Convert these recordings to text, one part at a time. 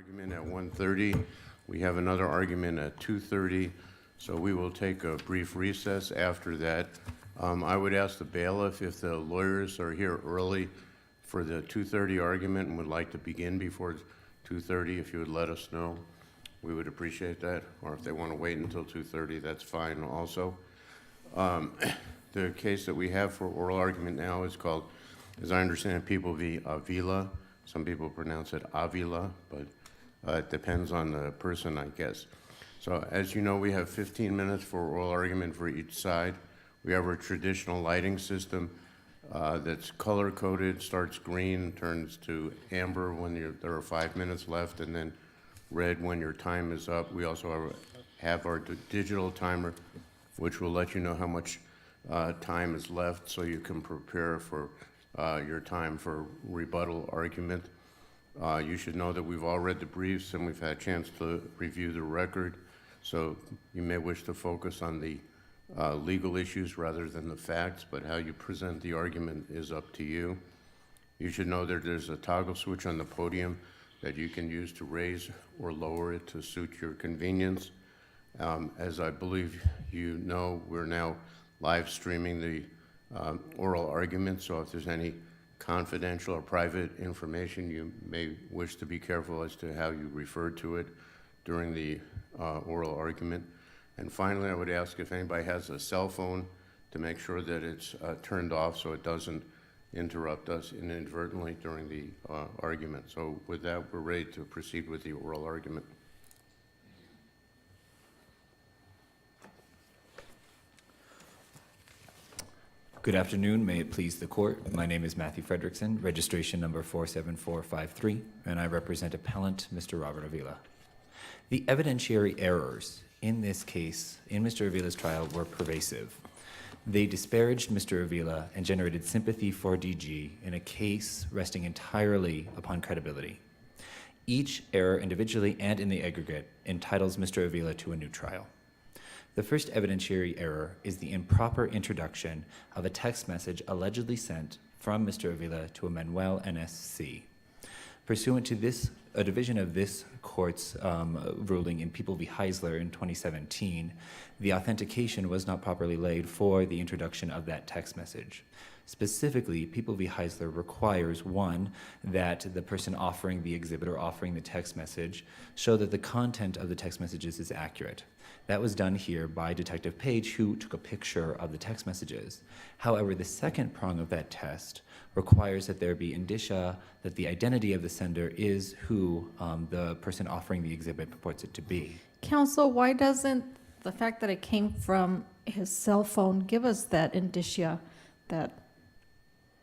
argument at 1:30. We have another argument at 2:30, so we will take a brief recess after that. I would ask the bailiff if the lawyers are here early for the 2:30 argument and would like to begin before 2:30, if you would let us know. We would appreciate that. Or if they want to wait until 2:30, that's fine also. The case that we have for oral argument now is called, as I understand it, People v. Avila. Some people pronounce it Avila, but it depends on the person, I guess. So as you know, we have 15 minutes for oral argument for each side. We have our traditional lighting system that's color-coded, starts green, turns to amber when there are 5 minutes left, and then red when your time is up. We also have our digital timer, which will let you know how much time is left so you can prepare for your time for rebuttal argument. You should know that we've all read the briefs and we've had a chance to review the record, so you may wish to focus on the legal issues rather than the facts, but how you present the argument is up to you. You should know that there's a toggle switch on the podium that you can use to raise or lower it to suit your convenience. As I believe you know, we're now live streaming the oral argument, so if there's any confidential or private information, you may wish to be careful as to how you refer to it during the oral argument. And finally, I would ask if anybody has a cell phone to make sure that it's turned off so it doesn't interrupt us inadvertently during the argument. So with that, we're ready to proceed with the oral argument. Good afternoon. May it please the court. My name is Matthew Fredrickson, registration number 47453, and I represent appellant Mr. Robert Avila. The evidentiary errors in this case, in Mr. Avila's trial, were pervasive. They disparaged Mr. Avila and generated sympathy for DG in a case resting entirely upon credibility. Each error individually and in the aggregate entitles Mr. Avila to a new trial. The first evidentiary error is the improper introduction of a text message allegedly sent from Mr. Avila to a Manuel NSC. Pursuant to a division of this court's ruling in People v. Heisler in 2017, the authentication was not properly laid for the introduction of that text message. Specifically, People v. Heisler requires, one, that the person offering the exhibit or offering the text message show that the content of the text messages is accurate. That was done here by Detective Page, who took a picture of the text messages. However, the second prong of that test requires that there be indicia that the identity of the sender is who the person offering the exhibit purports it to be. Counsel, why doesn't the fact that it came from his cell phone give us that indicia that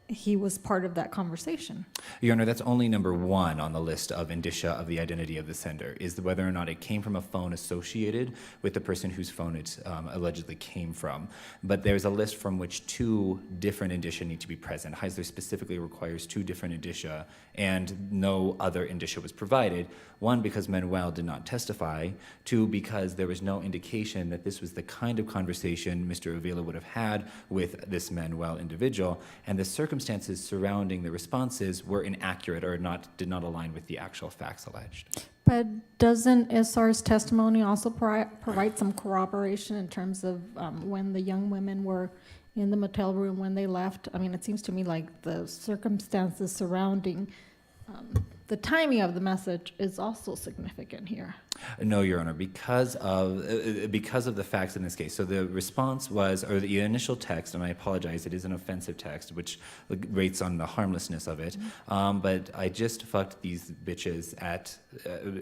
he was part of that conversation? Your Honor, that's only number one on the list of indicia of the identity of the sender, is whether or not it came from a phone associated with the person whose phone it allegedly came from. But there's a list from which two different indicia need to be present. Heisler specifically requires two different indicia, and no other indicia was provided. One, because Manuel did not testify. Two, because there was no indication that this was the kind of conversation Mr. Avila would have had with this Manuel individual, and the circumstances surrounding the responses were inaccurate or did not align with the actual facts alleged. But doesn't SR's testimony also provide some corroboration in terms of when the young women were in the motel room when they left? I mean, it seems to me like the circumstances surrounding the timing of the message is also significant here. No, Your Honor, because of the facts in this case. So the response was, or the initial text, and I apologize, it is an offensive text, which rates on the harmlessness of it. But I just fucked these bitches at,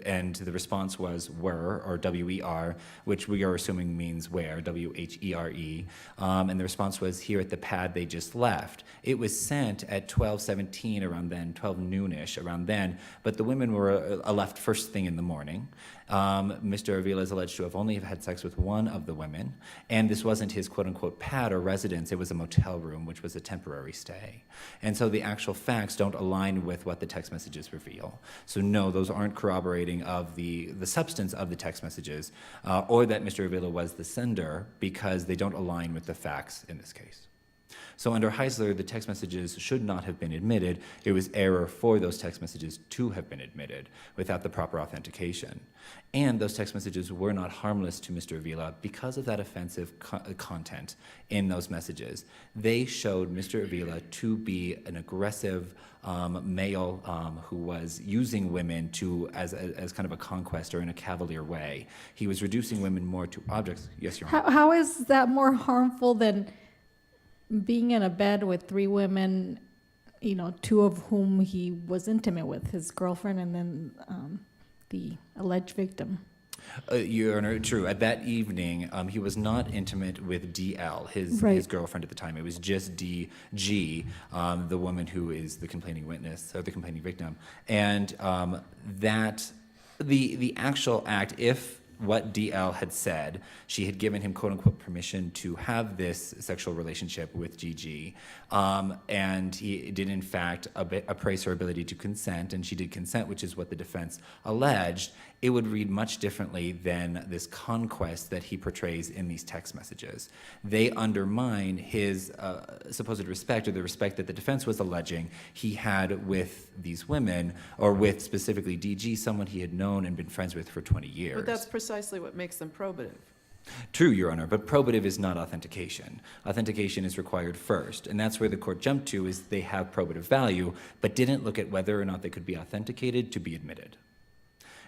and the response was were, or W-E-R, which we are assuming means where, W-H-E-R-E. And the response was here at the pad they just left. It was sent at 12:17 around then, 12 noonish around then, but the women were left first thing in the morning. Mr. Avila is alleged to have only had sex with one of the women, and this wasn't his quote-unquote pad or residence, it was a motel room, which was a temporary stay. And so the actual facts don't align with what the text messages reveal. So no, those aren't corroborating of the substance of the text messages, or that Mr. Avila was the sender, because they don't align with the facts in this case. So under Heisler, the text messages should not have been admitted. It was error for those text messages to have been admitted without the proper authentication. And those text messages were not harmless to Mr. Avila because of that offensive content in those messages. They showed Mr. Avila to be an aggressive male who was using women as kind of a conquest or in a cavalier way. He was reducing women more to objects. Yes, Your Honor. How is that more harmful than being in a bed with three women, you know, two of whom he was intimate with, his girlfriend and then the alleged victim? Your Honor, true. At that evening, he was not intimate with DL, his girlfriend at the time. It was just DG, the woman who is the complaining witness, or the complaining victim. And that the actual act, if what DL had said, she had given him quote-unquote permission to have this sexual relationship with GG, and he did in fact appraise her ability to consent, and she did consent, which is what the defense alleged, it would read much differently than this conquest that he portrays in these text messages. They undermine his supposed respect, or the respect that the defense was alleging he had with these women, or with specifically DG, someone he had known and been friends with for 20 years. But that's precisely what makes them probative. True, Your Honor, but probative is not authentication. Authentication is required first, and that's where the court jumped to, is they have probative value, but didn't look at whether or not they could be authenticated to be admitted.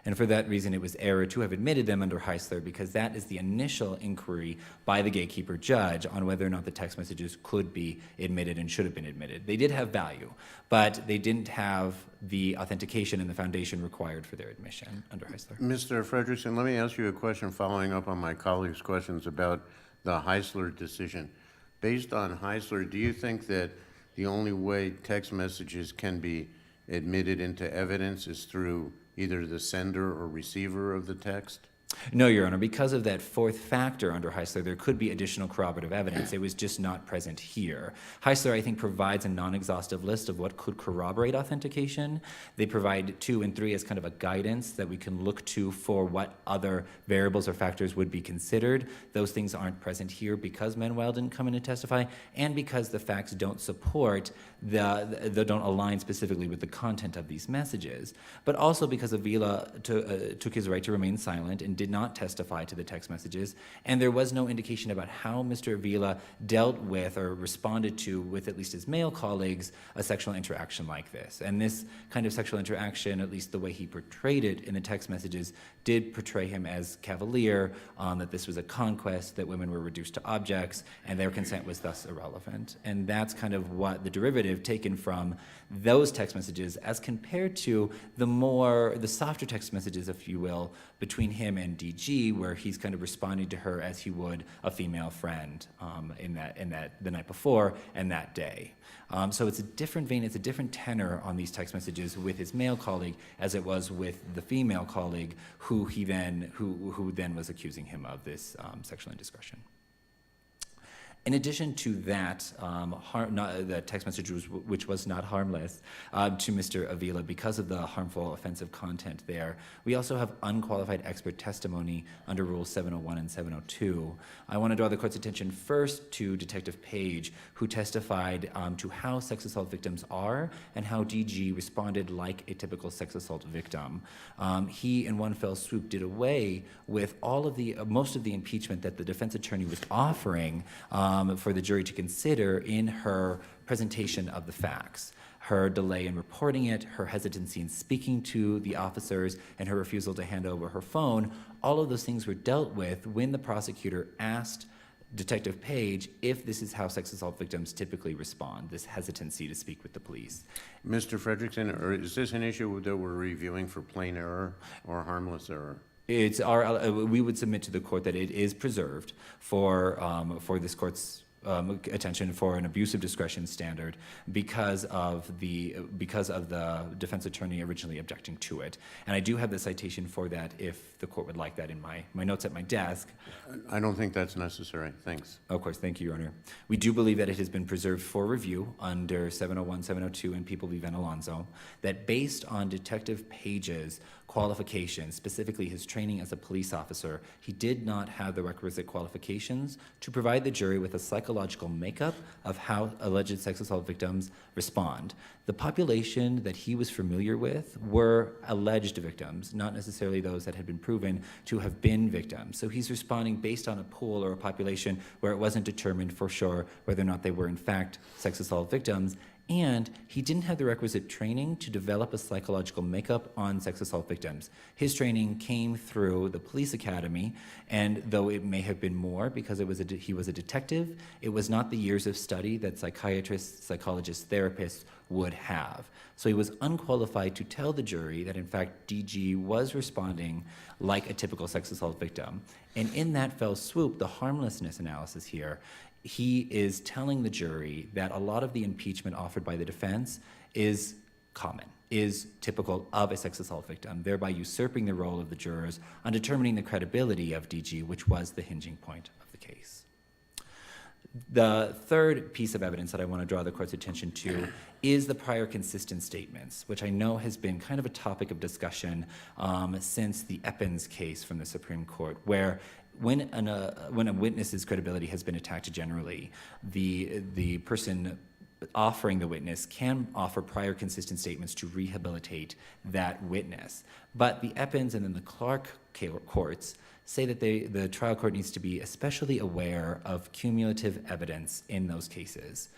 And for that reason, it was error to have admitted them under Heisler, because that is the initial inquiry by the gatekeeper judge on whether or not the text messages could be admitted and should have been admitted. They did have value, but they didn't have the authentication and the foundation required for their admission under Heisler. Mr. Frederickson, let me ask you a question following up on my colleague's questions about the Heisler decision. Based on Heisler, do you think that the only way text messages can be admitted into evidence is through either the sender or receiver of the text? No, Your Honor. Because of that fourth factor under Heisler, there could be additional corroborative evidence. It was just not present here. Heisler, I think, provides a non-exhaustive list of what could corroborate authentication. They provide 2 and 3 as kind of a guidance that we can look to for what other variables or factors would be considered. Those things aren't present here because Manuel didn't come in and testify, and because the facts don't support don't align specifically with the content of these messages. But also because Avila took his right to remain silent and did not testify to the text messages, and there was no indication about how Mr. Avila dealt with or responded to, with at least his male colleagues, a sexual interaction like this. And this kind of sexual interaction, at least the way he portrayed it in the text messages, did portray him as cavalier, that this was a conquest, that women were reduced to objects, and their consent was thus irrelevant. And that's kind of what the derivative taken from those text messages as compared to the softer text messages, if you will, between him and DG, where he's kind of responding to her as he would a female friend in that the night before and that day. So it's a different vein, it's a different tenor on these text messages with his male colleague as it was with the female colleague who then was accusing him of this sexual indiscretion. In addition to that, the text message which was not harmless to Mr. Avila because of the harmful offensive content there, we also have unqualified expert testimony under Rules 701 and 702. I want to draw the court's attention first to Detective Page, who testified to how sex assault victims are and how DG responded like a typical sex assault victim. He, in one fell swoop, did away with most of the impeachment that the defense attorney was offering for the jury to consider in her presentation of the facts. Her delay in reporting it, her hesitancy in speaking to the officers, and her refusal to hand over her phone, all of those things were dealt with when the prosecutor asked Detective Page if this is how sex assault victims typically respond, this hesitancy to speak with the police. Mr. Frederickson, or is this an issue that we're reviewing for plain error or harmless error? We would submit to the court that it is preserved for this court's attention for an abuse of discretion standard because of the defense attorney originally objecting to it. And I do have the citation for that if the court would like that in my notes at my desk. I don't think that's necessary. Thanks. Of course, thank you, Your Honor. We do believe that it has been preserved for review under 701, 702, and People v. Van Alonzo, that based on Detective Page's qualifications, specifically his training as a police officer, he did not have the requisite qualifications to provide the jury with a psychological psychological makeup of how alleged sex assault victims respond. The population that he was familiar with were alleged victims, not necessarily those that had been proven to have been victims. So he's responding based on a pool or a population where it wasn't determined for sure whether or not they were in fact sex assault victims. And he didn't have the requisite training to develop a psychological makeup on sex assault victims. His training came through the police academy, and though it may have been more because he was a detective, it was not the years of study that psychiatrists, psychologists, therapists would have. So he was unqualified to tell the jury that in fact DG was responding like a typical sex assault victim. And in that fell swoop, the harmlessness analysis here, he is telling the jury that a lot of the impeachment offered by the defense is common, is typical of a sex assault victim, thereby usurping the role of the jurors on determining the credibility of DG, which was the hinging point of the case. The third piece of evidence that I want to draw the court's attention to is the prior consistent statements, which I know has been kind of a topic of discussion since the Eppins case from the Supreme Court, where when a witness's credibility has been attacked generally, the person offering the witness can offer prior consistent statements to rehabilitate that witness. But the Eppins and then the Clark courts say that the trial court needs to be especially aware of cumulative evidence in those cases.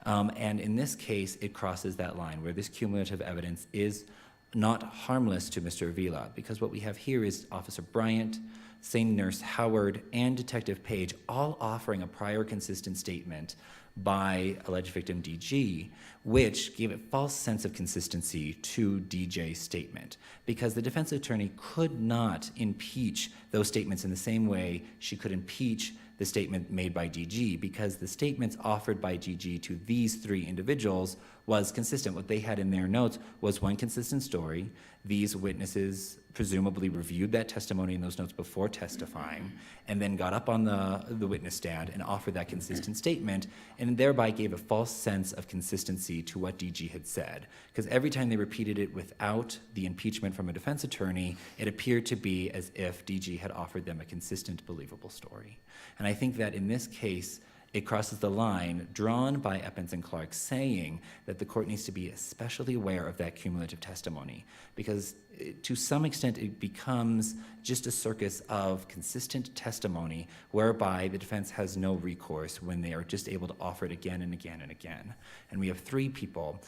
And in this case, it crosses that line where this cumulative evidence is not harmless to Mr. Avila, because what we have here is Officer Bryant, St. Nurse Howard, and Detective Page all offering a prior consistent statement by alleged victim DG, which gave a false sense of consistency to DJ's statement, because the defense attorney could not impeach those statements in the same way she could impeach the statement made by DG, because the statements offered by DG to these three individuals was consistent. What they had in their notes was one consistent story. These witnesses presumably reviewed that testimony in those notes before testifying, and then got up on the witness stand and offered that consistent statement, and thereby gave a false sense of consistency to what DG had said. Because every time they repeated it without the impeachment from a defense attorney, it appeared to be as if DG had offered them a consistent, believable story. And I think that in this case, it crosses the line drawn by Eppins and Clark, saying that the court needs to be especially aware of that cumulative testimony, because to some extent it becomes just a circus of consistent testimony whereby the defense has no recourse when they are just able to offer it again and again and again. And we have three people.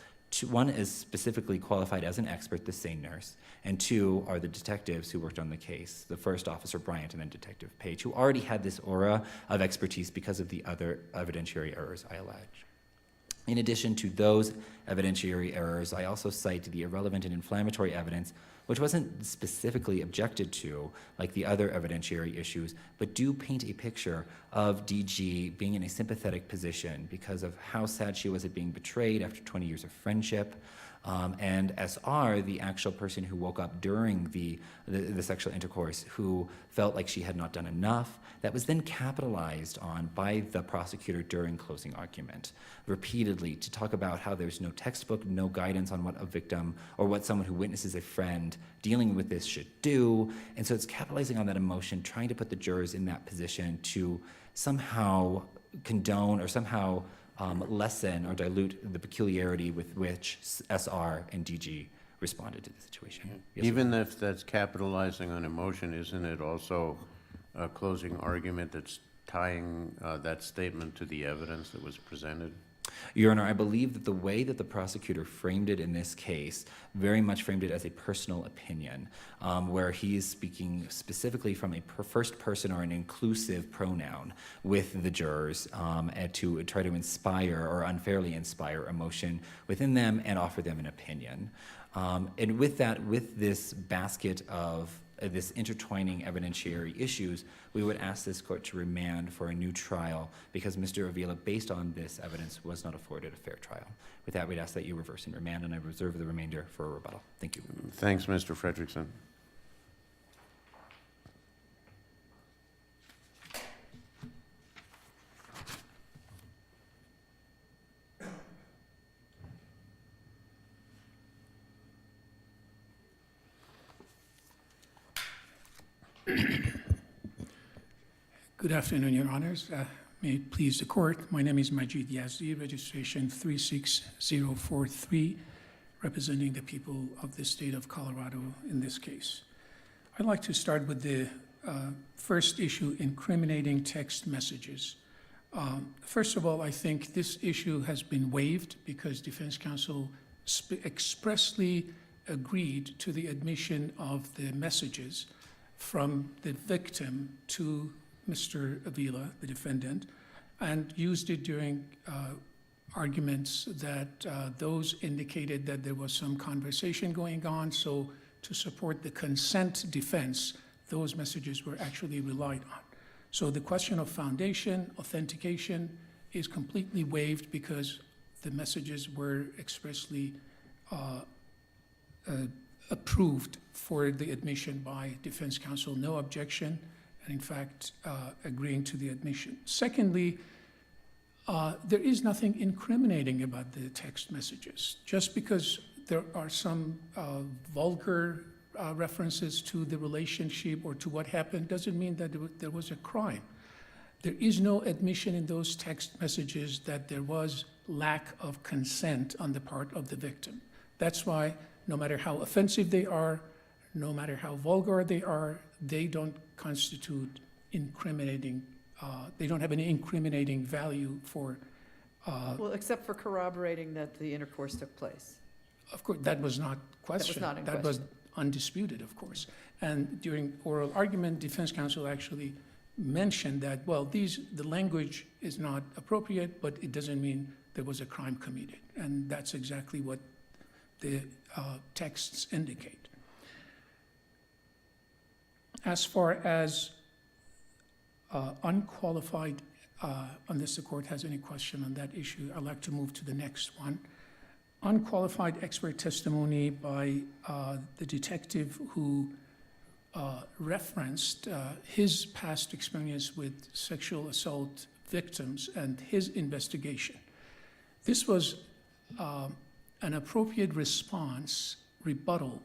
One is specifically qualified as an expert, the St. Nurse, and two are the detectives who worked on the case, the first Officer Bryant and then Detective Page, who already had this aura of expertise because of the other evidentiary errors I allege. In addition to those evidentiary errors, I also cite the irrelevant and inflammatory evidence, which wasn't specifically objected to like the other evidentiary issues, but do paint a picture of DG being in a sympathetic position because of how sad she was at being betrayed after 20 years of friendship. And SR, the actual person who woke up during the sexual intercourse, who felt like she had not done enough, that was then capitalized on by the prosecutor during closing argument, repeatedly, to talk about how there's no textbook, no guidance on what a victim or what someone who witnesses a friend dealing with this should do. And so it's capitalizing on that emotion, trying to put the jurors in that position to somehow condone or somehow lessen or dilute the peculiarity with which SR and DG responded to the situation. Yes, Even if that's capitalizing on emotion, isn't it also a closing argument that's tying that statement to the evidence that was presented? Your Honor, I believe that the way that the prosecutor framed it in this case very much framed it as a personal opinion, where he is speaking specifically from a first person or an inclusive pronoun with the jurors and to try to inspire or unfairly inspire emotion within them and offer them an opinion. And with that, with this basket of this intertwining evidentiary issues, we would ask this court to remand for a new trial because Mr. Avila, based on this evidence, was not afforded a fair trial. With that, we'd ask that you reverse and remand, and I reserve the remainder for a rebuttal. Thank you. Thanks, Mr. Fredrickson. Good afternoon, Your Honors. May it please the court, my name is Majid Yazdi, registration 36043, representing the people of the state of Colorado in this case. I'd like to start with the first issue, incriminating text messages. First of all, I think this issue has been waived because defense counsel expressly agreed to the admission of the messages from the victim to Mr. Avila, the defendant, and used it during arguments that those indicated that there was some conversation going on. So to support the consent defense, those messages were actually relied on. So the question of foundation, authentication is completely waived because the messages were expressly approved for the admission by defense counsel, no objection, and in fact, agreeing to the admission. Secondly, there is nothing incriminating about the text messages. Just because there are some vulgar references to the relationship or to what happened doesn't mean that there was a crime. There is no admission in those text messages that there was lack of consent on the part of the victim. That's why no matter how offensive they are, no matter how vulgar they are, they don't constitute incriminating, they don't have any incriminating value for... Well, except for corroborating that the intercourse took place. Of course, that was not questioned. not in That was undisputed, of course. And during oral argument, defense counsel actually mentioned that, well, the language is not appropriate, but it doesn't mean there was a crime committed. And that's exactly what the texts indicate. As far as unqualified, unless the court has any question on that issue, I'd like to move to the next one. Unqualified expert testimony by the detective who referenced his past experience with sexual assault victims and his investigation. This was an appropriate response, rebuttal,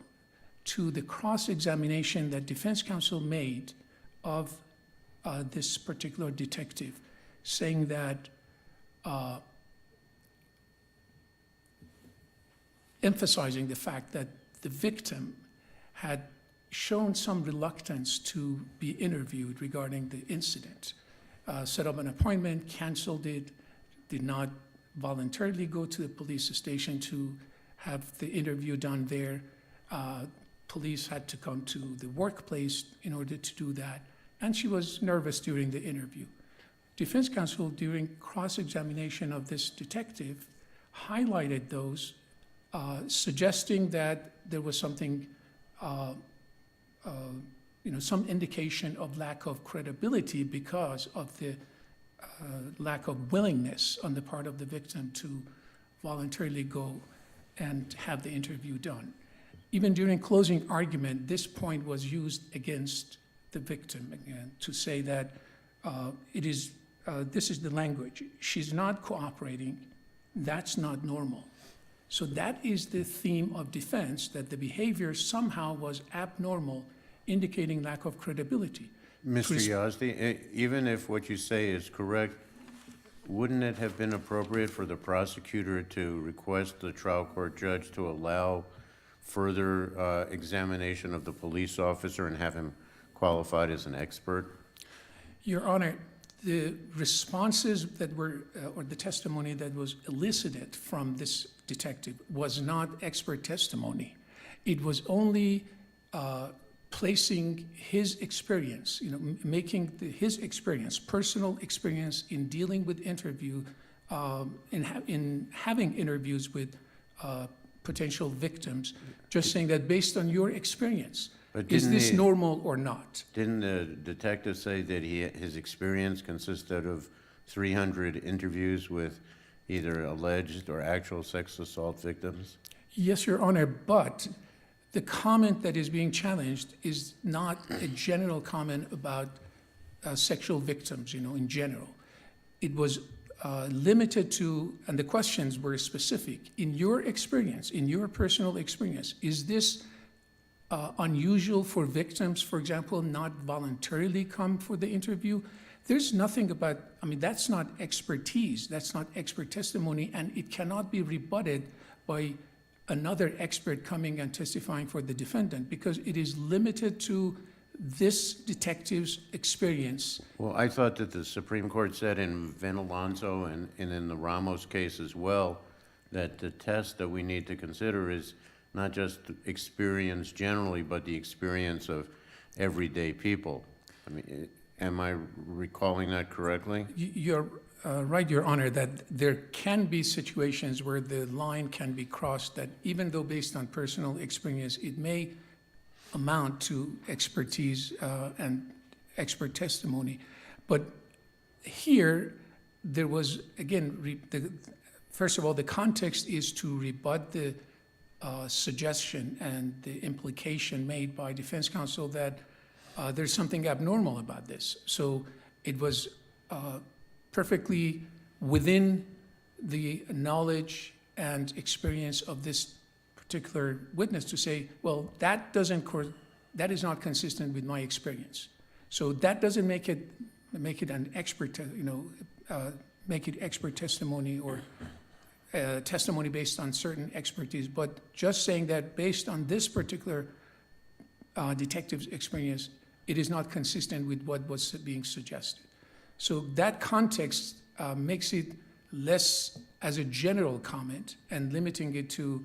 to the cross-examination that defense counsel made of this particular detective, saying that emphasizing the fact that the victim had shown some reluctance to be interviewed regarding the incident, set up an appointment, canceled it, did not voluntarily go to the police station to have the interview done there. Police had to come to the workplace in order to do that, and she was nervous during the interview. Defense counsel, during cross-examination of this detective, highlighted those, suggesting that there was something, some indication of lack of credibility because of the lack of willingness on the part of the victim to voluntarily go and have the interview done. Even during closing argument, this point was used against the victim again to say that this is the language. She's not cooperating. That's not normal. So that is the theme of defense, that the behavior somehow was abnormal, indicating lack of credibility. Mr. Yazdi, even if what you say is correct, wouldn't it have been appropriate for the prosecutor to request the trial court judge to allow further examination of the police officer and have him qualified as an expert? Your Honor, the responses that were, or the testimony that was elicited from this detective was not expert testimony. It was only placing his experience, making his experience, personal experience in dealing with interview, in having interviews with potential victims, just saying that based on your experience, is this normal or not? Didn't the detective say that his experience consisted of 300 interviews with either alleged or actual sex assault victims? Yes, Your Honor, but the comment that is being challenged is not a general comment about sexual victims, in general. It was limited to, and the questions were specific. In your experience, in your personal experience, is this unusual for victims, for example, not voluntarily come for the interview? There's nothing about, I mean, that's not expertise, that's not expert testimony, and it cannot be rebutted by another expert coming and testifying for the defendant, because it is limited to this detective's experience. Well, I thought that the Supreme Court said in Venalonso and in the Ramos case as well, that the test that we need to consider is not just experience generally, but the experience of everyday people. I mean, am I recalling that correctly? You're right, Your Honor, that there can be situations where the line can be crossed, that even though based on personal experience, it may amount to expertise and expert testimony. But here, there was, again, first of all, the context is to rebut the suggestion and the implication made by defense counsel that there's something abnormal about this. So it was perfectly within the knowledge and experience of this particular witness to say, well, that is not consistent with my experience. So that doesn't make it an expert, make it expert testimony or testimony based on certain expertise, but just saying that based on this particular detective's experience, it is not consistent with what was being suggested. So that context makes it less as a general comment and limiting it to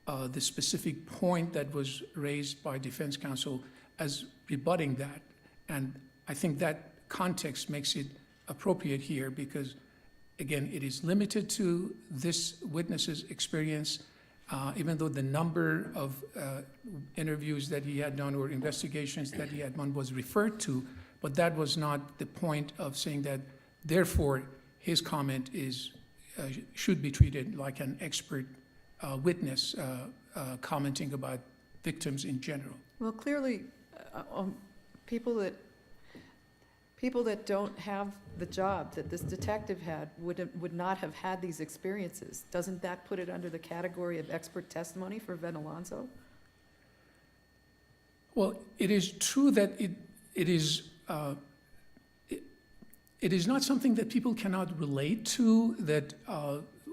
the specific point that was raised by defense counsel as rebutting that. And I think that context makes it appropriate here because, again, it is limited to this witness's experience, even though the number of interviews that he had done or investigations that he had done was referred to, but that was not the point of saying that, therefore, his comment should be treated like an expert witness commenting about victims in general. Well, clearly, people that don't have the job that this detective had would not have had these experiences. Doesn't that put it under the category of expert testimony for Venalonso? Well, it is true that it is not something that people cannot relate to, that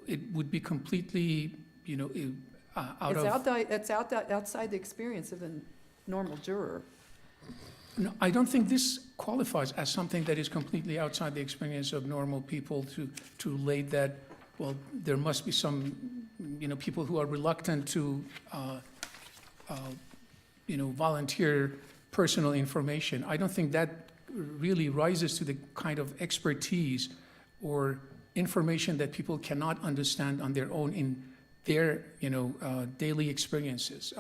it would be completely, It's outside the experience of a normal juror. No, I don't think this qualifies as something that is completely outside the experience of normal people to relate that, well, there must be some, people who are reluctant to, volunteer personal information. I don't think that really rises to the kind of expertise or information that people cannot understand on their own in their, daily experiences.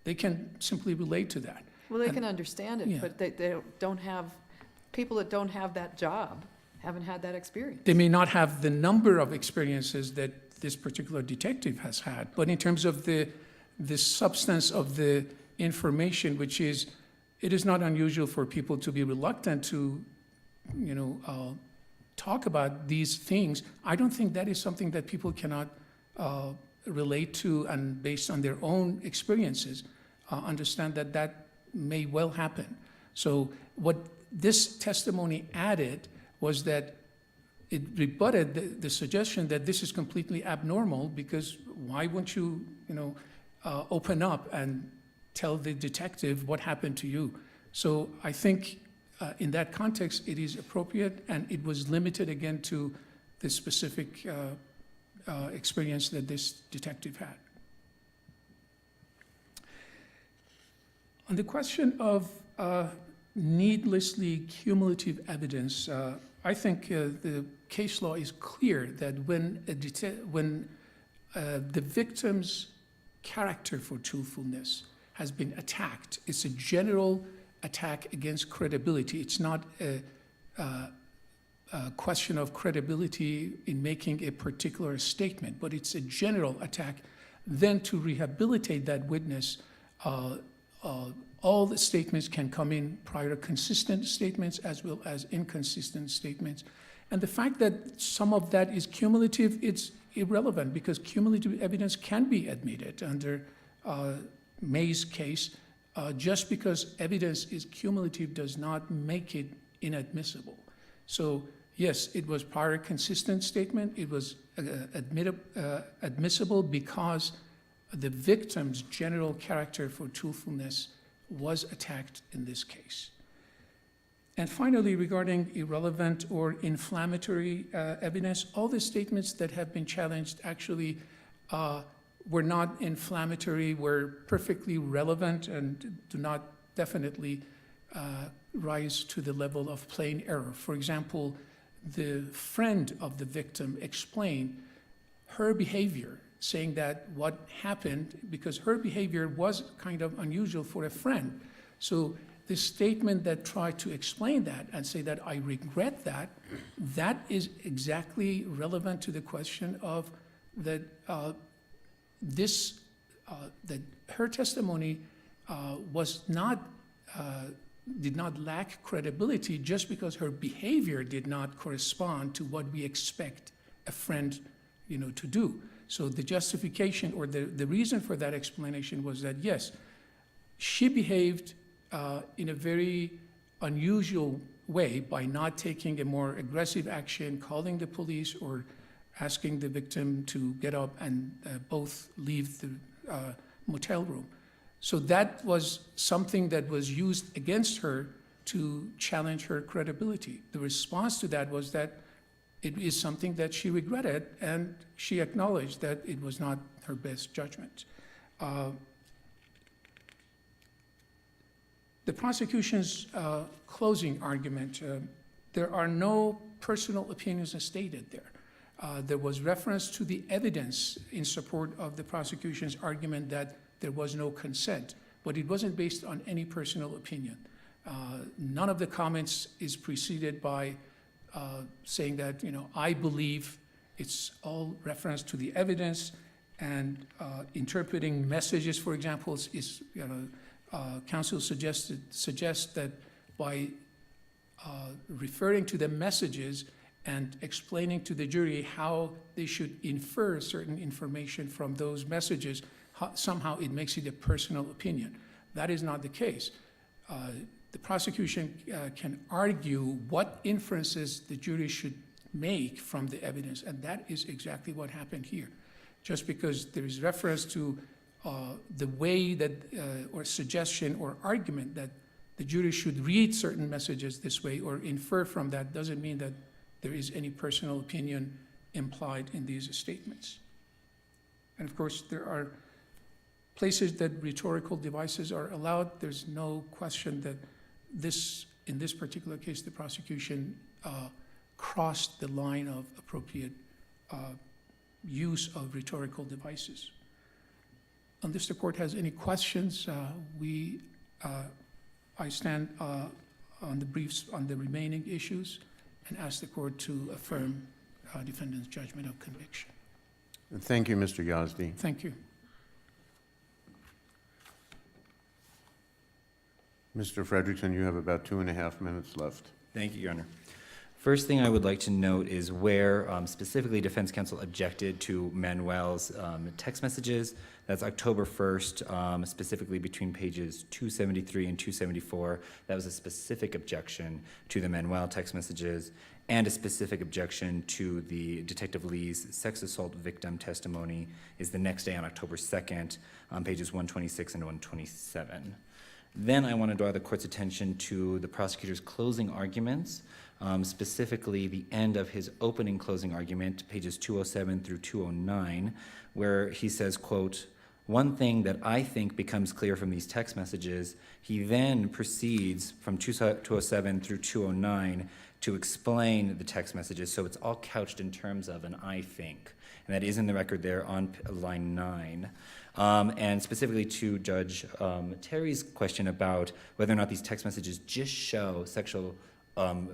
They can simply relate to that. Well, they can understand it, yeah. but they don't have, people that don't have that job haven't had that experience. They may not have the number of experiences that this particular detective has had, but in terms of the substance of the information, which is, it is not unusual for people to be reluctant to, talk about these things. I don't think that is something that people cannot relate to and based on their own experiences, understand that may well happen. So what this testimony added was that it rebutted the suggestion that this is completely abnormal, because why wouldn't you, open up and tell the detective what happened to you? So I think in that context, it is appropriate, and it was limited again to the specific experience that this detective had. On the question of needlessly cumulative evidence, I think the case law is clear that when the victim's character for truthfulness has been attacked, it's a general attack against credibility. It's not a question of credibility in making a particular statement, but it's a general attack. Then to rehabilitate that witness, all the statements can come in, prior consistent statements as well as inconsistent statements. And the fact that some of that is cumulative, it's irrelevant, because cumulative evidence can be admitted under May's case. Just because evidence is cumulative does not make it inadmissible. So yes, it was prior consistent statement. It was admissible because the victim's general character for truthfulness was attacked in this case. And finally, regarding irrelevant or inflammatory evidence, all the statements that have been challenged actually were not inflammatory, were perfectly relevant, and do not definitely rise to the level of plain error. For example, the friend of the victim explained her behavior, saying that what happened, because her behavior was kind of unusual for a friend. So the statement that tried to explain that and say that I regret that, that is exactly relevant to the question of that that her testimony did not lack credibility just because her behavior did not correspond to what we expect a friend, to do. So the justification or the reason for that explanation was that, yes, she behaved in a very unusual way by not taking a more aggressive action, calling the police or asking the victim to get up and both leave the motel room. So that was something that was used against her to challenge her credibility. The response to that was that it is something that she regretted, and she acknowledged that it was not her best judgment. The prosecution's closing argument, there are no personal opinions stated there. There was reference to the evidence in support of the prosecution's argument that there was no consent, but it wasn't based on any personal opinion. None of the comments is preceded by saying that, I believe. It's all reference to the evidence, and interpreting messages, for example, is counsel suggests that by referring to the messages and explaining to the jury how they should infer certain information from those messages, somehow it makes it a personal opinion. That is not the case. The prosecution can argue what inferences the jury should make from the evidence, and that is exactly what happened here. Just because there is reference to the way that, or suggestion or argument that the jury should read certain messages this way or infer from that, doesn't mean that there is any personal opinion implied in these statements. And of course, there are places that rhetorical devices are allowed. There's no question that in this particular case, the prosecution crossed the line of appropriate use of rhetorical devices. Unless the court has any questions, I stand on the briefs on the remaining issues and ask the court to affirm defendant's judgment of conviction. Thank you, Mr. Yazdi. Thank you. Mr. Fredrickson, you have about 2.5 minutes left. Thank you, Your Honor. First thing I would like to note is where specifically defense counsel objected to Manuel's text messages. That's October 1st, specifically between pages 273 and 274. That was a specific objection to the Manuel text messages and a specific objection to the Detective Lee's sex assault victim testimony is the next day on October 2nd on pages 126 and 127. Then I want to draw the court's attention to the prosecutor's closing arguments, specifically the end of his opening closing argument, pages 207 through 209, where he says, quote, "One thing that I think becomes clear from these text messages," he then proceeds from 207 through 209 to explain the text messages, so it's all couched in terms of an I think, and that is in the record there on line 9. And specifically to Judge Terry's question about whether or not these text messages just show sexual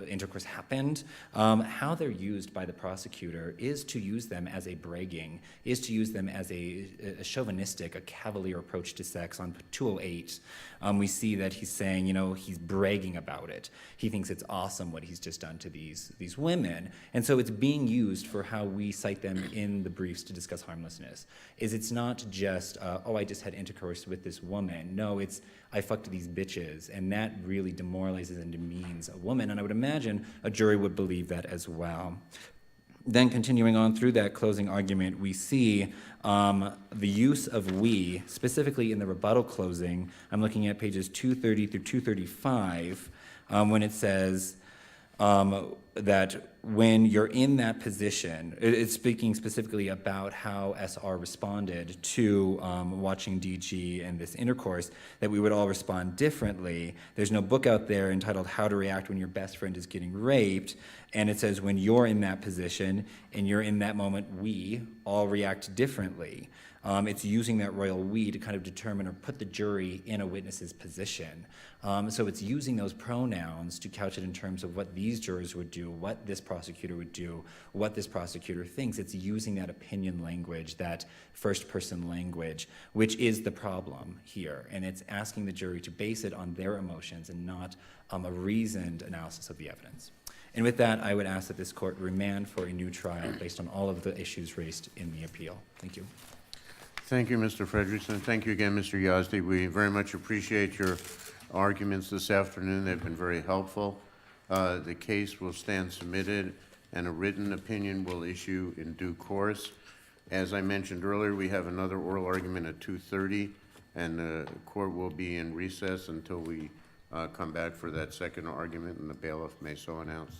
intercourse happened, how they're used by the prosecutor is to use them as a bragging, is to use them as a chauvinistic, a cavalier approach to sex. On 208, we see that he's saying, he's bragging about it. He thinks it's awesome what he's just done to these women. And so it's being used for how we cite them in the briefs to discuss harmlessness. It's not just, I just had intercourse with this woman. No, it's, I fucked these bitches. And that really demoralizes and demeans a woman. and I would imagine a jury would believe that as well. Then continuing on through that closing argument, we see the use of we, specifically in the rebuttal closing. I'm looking at pages 230 through 235, when it says that when you're in that position, it's speaking specifically about how SR responded to watching DG and this intercourse, that we would all respond differently. There's no book out there entitled How to React When Your Best Friend is Getting Raped, and it says when you're in that position and you're in that moment, we all react differently. It's using that royal we to kind of determine or put the jury in a witness's position. So it's using those pronouns to couch it in terms of what these jurors would do, what this prosecutor would do, what this prosecutor thinks. It's using that opinion language, that first-person language, which is the problem here. And it's asking the jury to base it on their emotions and not a reasoned analysis of the evidence. And with that, I would ask that this court remand for a new trial based on all of the issues raised in the appeal. Thank you. Thank you, Mr. Frederickson. Thank you again, Mr. Yazdi. We very much appreciate your arguments this afternoon. They've been very helpful. The case will stand submitted, and a written opinion will issue in due course. As I mentioned earlier, we have another oral argument at 2:30, and the court will be in recess until we come back for that second argument, and the bailiff may so announce.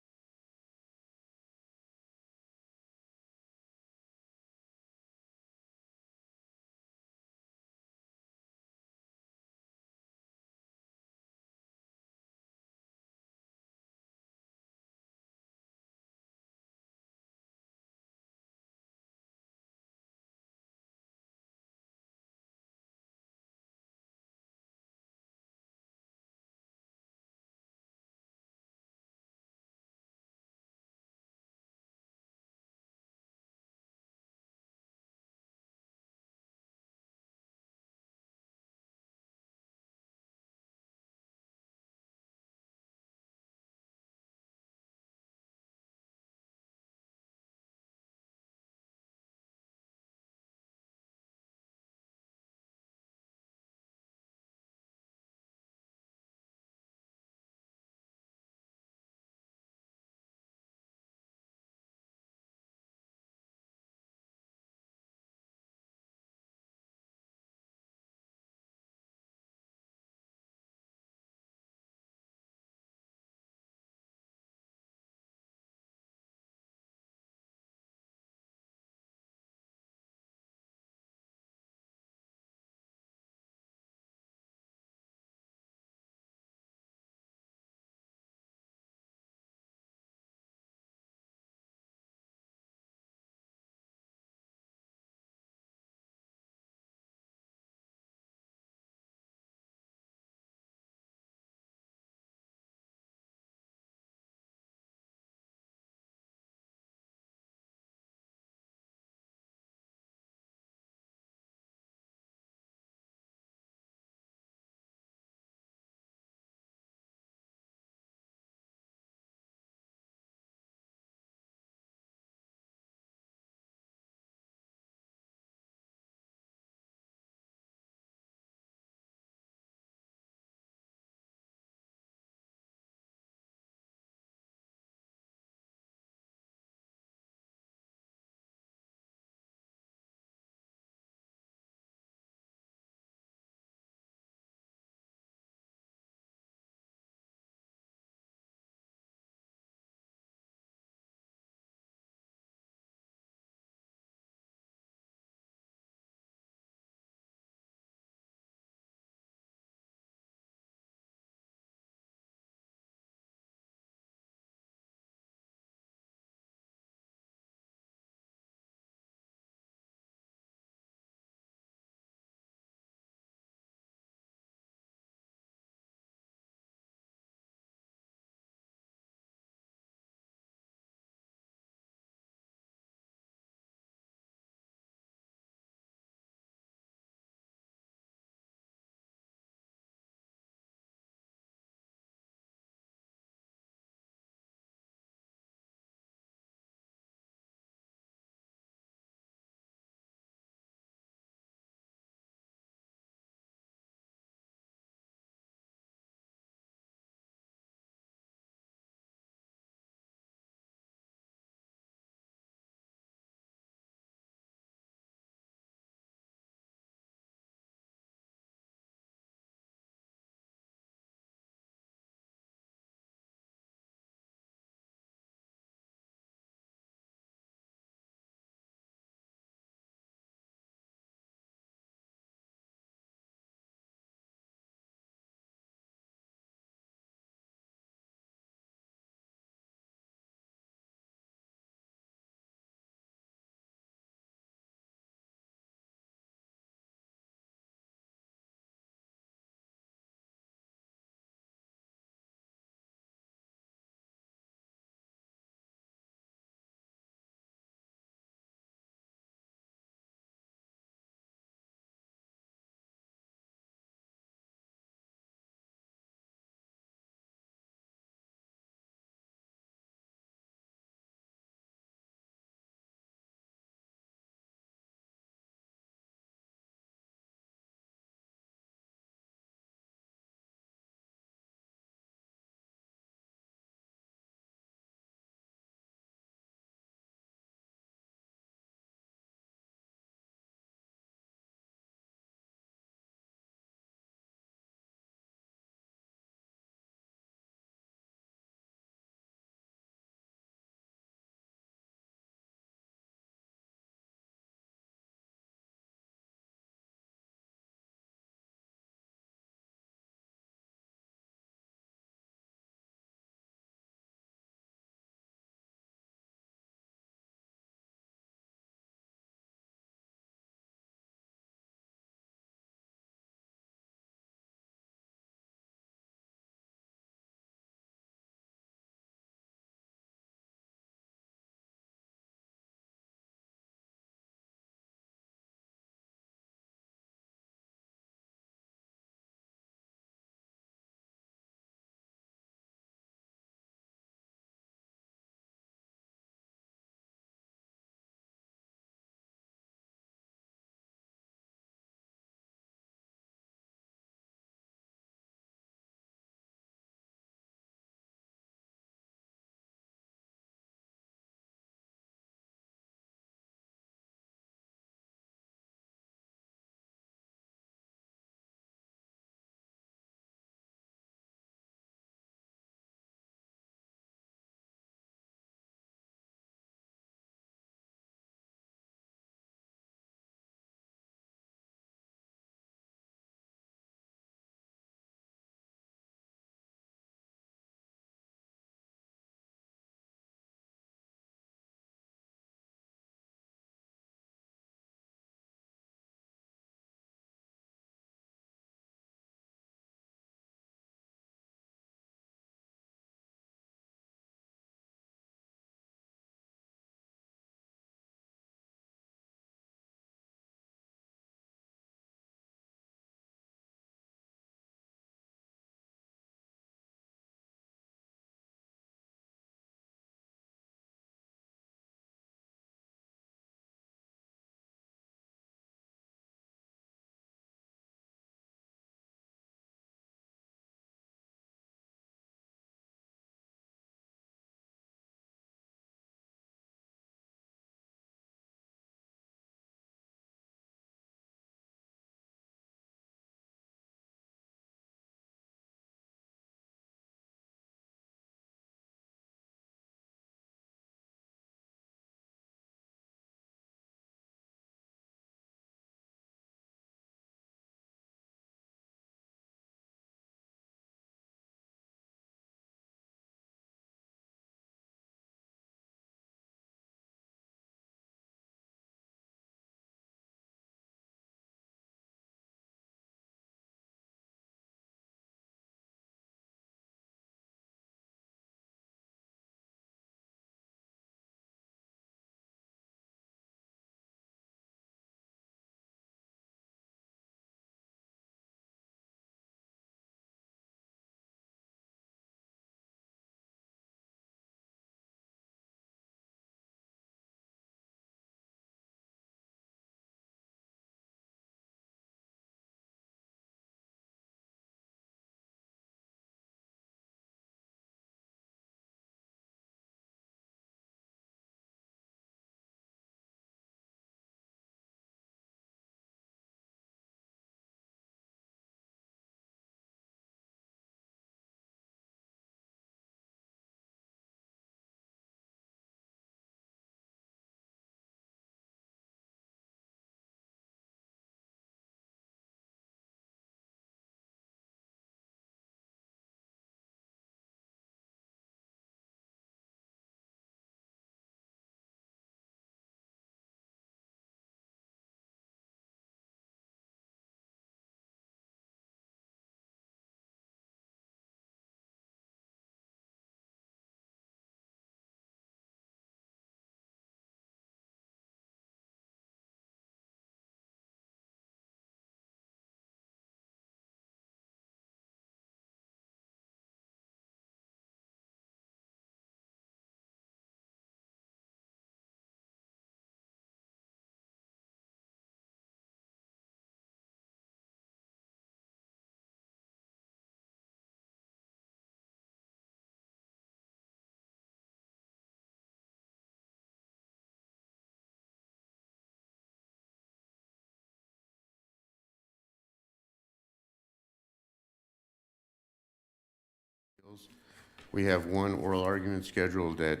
We have one oral argument scheduled at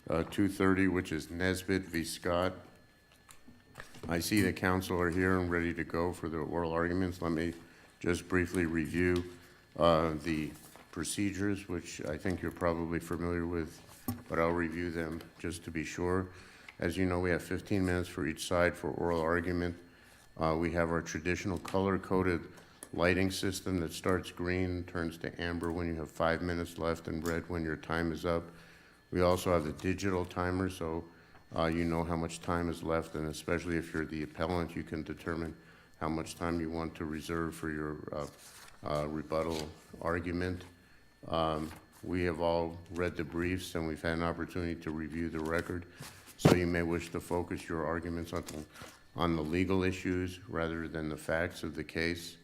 2:30, which is Nesbitt v. Scott. I see the council are here and ready to go for the oral arguments. Let me just briefly review the procedures, which I think you're probably familiar with, but I'll review them just to be sure. As you know, we have 15 minutes for each side for oral argument. We have our traditional color-coded lighting system that starts green, turns to amber when you have 5 minutes left, and red when your time is up. We also have the digital timer, so you know how much time is left, and especially if you're the appellant, you can determine how much time you want to reserve for your rebuttal argument. We have all read the briefs, and we've had an opportunity to review the record, so you may wish to focus your arguments on the legal issues rather than the facts of the case.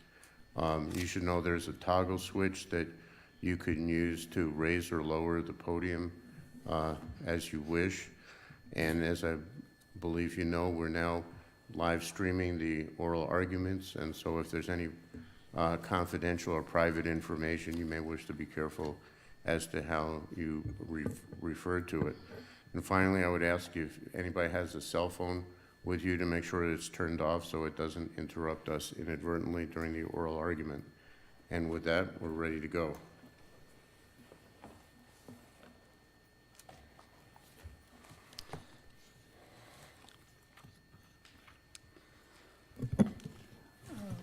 You should know there's a toggle switch that you can use to raise or lower the podium as you wish. And as I believe you know, we're now live streaming the oral arguments, and so if there's any confidential or private information, you may wish to be careful as to how you refer to it. And finally, I would ask you if anybody has a cell phone with you to make sure that it's turned off so it doesn't interrupt us inadvertently during the oral argument. And with that, we're ready to go.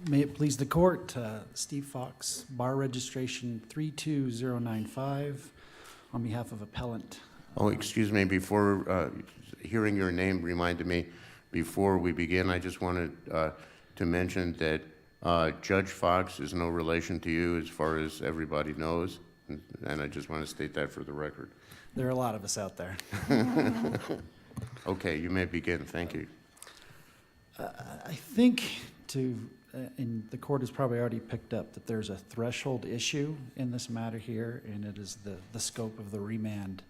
May it please the court, Steve Fox, bar registration 32095, on behalf of appellant. Oh, excuse me, before hearing your name reminded me, before we begin, I just wanted to mention that Judge Fox is no relation to you as far as everybody knows, and I just want to state that for the record. There are a lot of us out there. Okay, you may begin. Thank you. I think and the court has probably already picked up that there's a threshold issue in this matter here, and it is the scope of the remand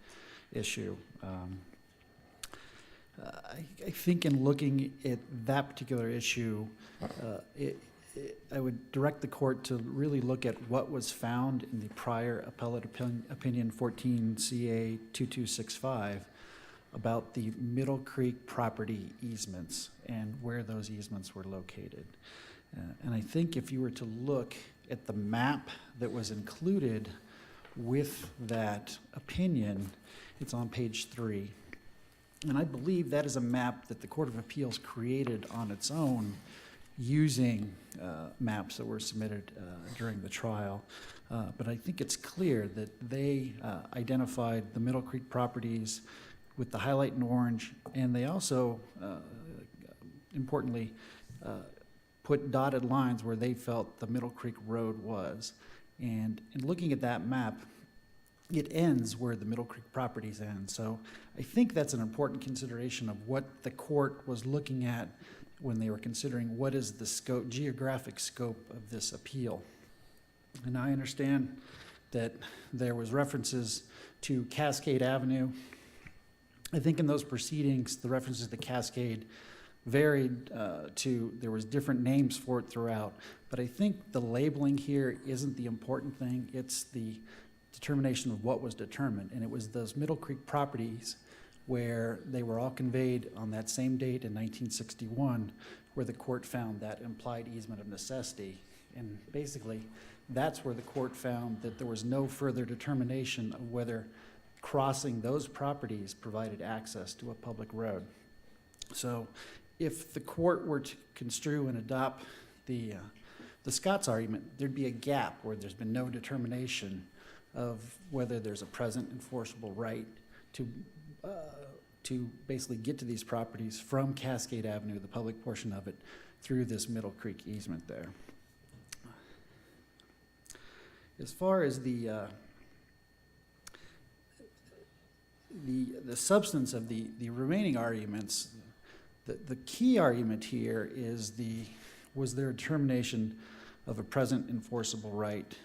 issue. I think in looking at that particular issue, I would direct the court to really look at what was found in the prior appellate opinion 14CA2265 about the Middle Creek property easements and where those easements were located. And I think if you were to look at the map that was included with that opinion, it's on page 3. And I believe that is a map that the Court of Appeals created on its own using maps that were submitted during the trial. But I think it's clear that they identified the Middle Creek properties with the highlight in orange, and they also, importantly, put dotted lines where they felt the Middle Creek Road was. And in looking at that map, it ends where the Middle Creek properties end. So I think that's an important consideration of what the court was looking at when they were considering what is the scope, geographic scope of this appeal. And I understand that there was references to Cascade Avenue. I think in those proceedings, the references to Cascade varied there was different names for it throughout, but I think the labeling here isn't the important thing. It's the determination of what was determined, and it was those Middle Creek properties where they were all conveyed on that same date in 1961, where the court found that implied easement of necessity. And basically, that's where the court found that there was no further determination of whether crossing those properties provided access to a public road. So if the court were to construe and adopt the Scott's argument, there'd be a gap where there's been no determination of whether there's a present enforceable right to basically get to these properties from Cascade Avenue, the public portion of it, through this Middle Creek easement there. As far as the substance of the remaining arguments, the key argument here is was there a determination of a present enforceable right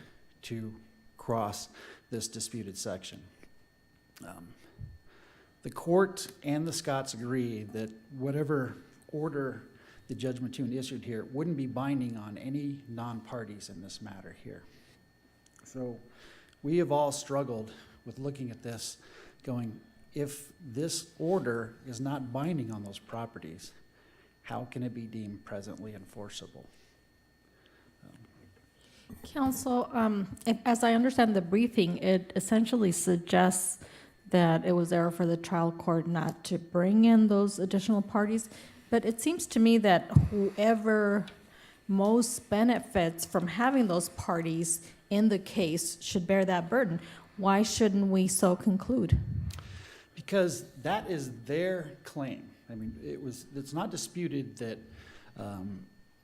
to cross this disputed section. The court and the Scotts agree that whatever order the Judge Mattoon issued here wouldn't be binding on any non-parties in this matter here. So we have all struggled with looking at this, going, if this order is not binding on those properties, how can it be deemed presently enforceable? Counsel, as I understand the briefing, it essentially suggests that it was error for the trial court not to bring in those additional parties. But it seems to me that whoever most benefits from having those parties in the case should bear that burden. Why shouldn't we so conclude? Because that is their claim. I mean, it's not disputed that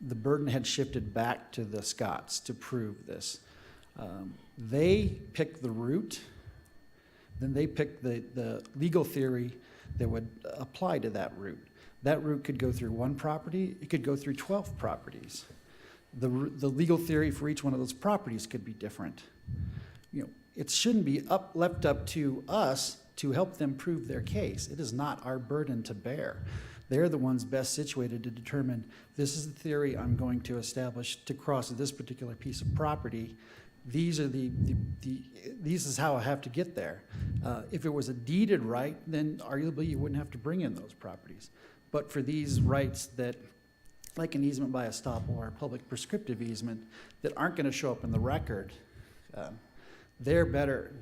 the burden had shifted back to the Scotts to prove this. They picked the route, then they picked the legal theory that would apply to that route. That route could go through one property, it could go through 12 properties. The legal theory for each one of those properties could be different. You know, it shouldn't be left up to us to help them prove their case. It is not our burden to bear. They're the ones best situated to determine, this is the theory I'm going to establish to cross this particular piece of property. These are this is how I have to get there. If it was a deeded right, then arguably you wouldn't have to bring in those properties. But for these rights that, like an easement by estoppel or a public prescriptive easement, that aren't going to show up in the record, they're better.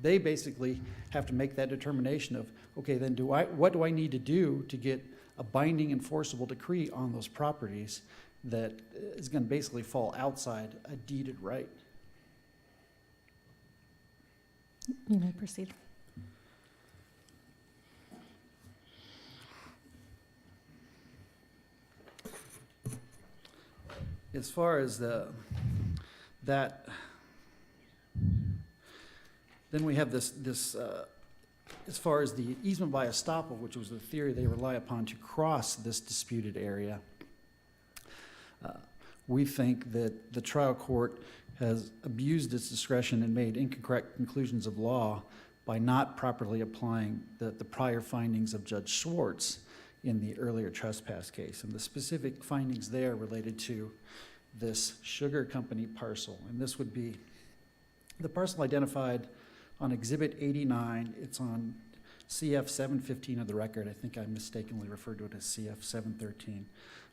They basically have to make that determination of, okay, then what do I need to do to get a binding enforceable decree on those properties that is going to basically fall outside a deeded right? You may proceed. As far as that, then we have this as far as the easement by estoppel, which was the theory they rely upon to cross this disputed area. We think that the trial court has abused its discretion and made incorrect conclusions of law by not properly applying the prior findings of Judge Schwartz in the earlier trespass case. And the specific findings there related to this sugar company parcel. And this would be the parcel identified on Exhibit 89. It's on CF 715 of the record. I think I mistakenly referred to it as CF 713.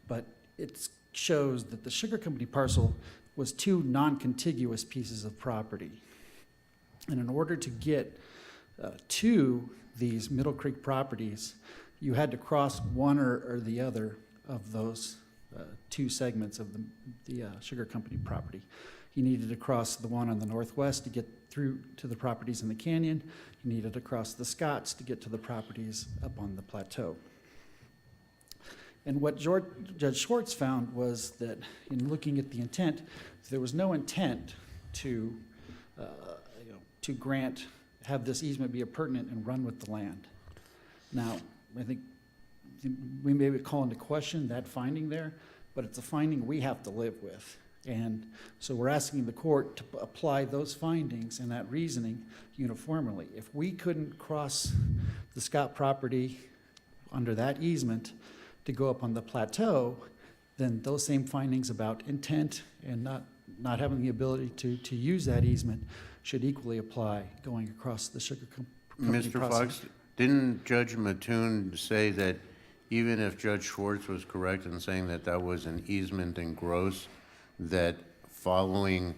But it shows that the sugar company parcel was two non-contiguous pieces of property. And in order to get to these Middle Creek properties, you had to cross one or the other of those two segments of the sugar company property. You needed to cross the one on the northwest to get through to the properties in the canyon. You needed to cross the Scotts to get to the properties up on the plateau. And what Judge Schwartz found was that in looking at the intent, there was no intent to have this easement be appurtenant and run with the land. Now, I think we may call into question that finding there, but it's a finding we have to live with. And so we're asking the court to apply those findings and that reasoning uniformly. If we couldn't cross the Scott property under that easement to go up on the plateau, then those same findings about intent and not having the ability to use that easement should equally apply going across the sugar company Mr. process. Fox, didn't Judge Mattoon say that even if Judge Schwartz was correct in saying that that was an easement in gross, that following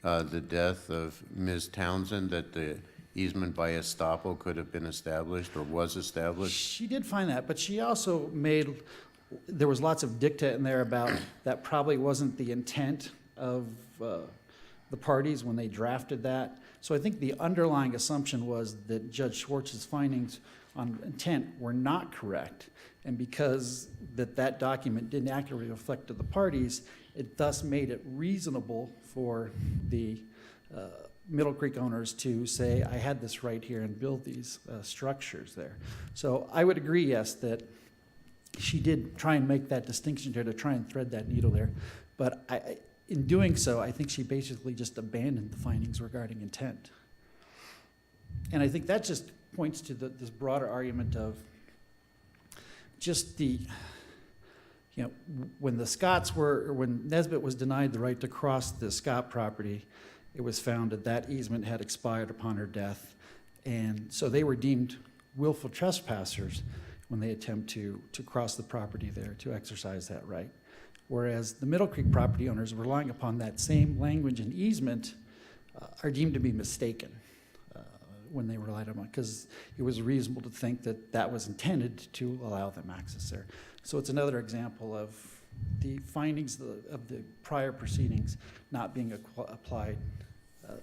the death of Ms. Townsend, that the easement by estoppel could have been established or was established? She did find that, but she also there was lots of dicta in there about that probably wasn't the intent of the parties when they drafted that. So I think the underlying assumption was that Judge Schwartz's findings on intent were not correct. And because that document didn't accurately reflect to the parties, it thus made it reasonable for the Middle Creek owners to say, I had this right here and build these structures there. So I would agree, yes, that she did try and make that distinction here to try and thread that needle there. But in doing so, I think she basically just abandoned the findings regarding intent. And I think that just points to this broader argument of just when Nesbitt was denied the right to cross the Scott property, it was found that that easement had expired upon her death. And so they were deemed willful trespassers when they attempt to cross the property there to exercise that right. Whereas the Middle Creek property owners, relying upon that same language and easement, are deemed to be mistaken when they relied on it, because it was reasonable to think that that was intended to allow them access there. So it's another example of the findings of the prior proceedings not being applied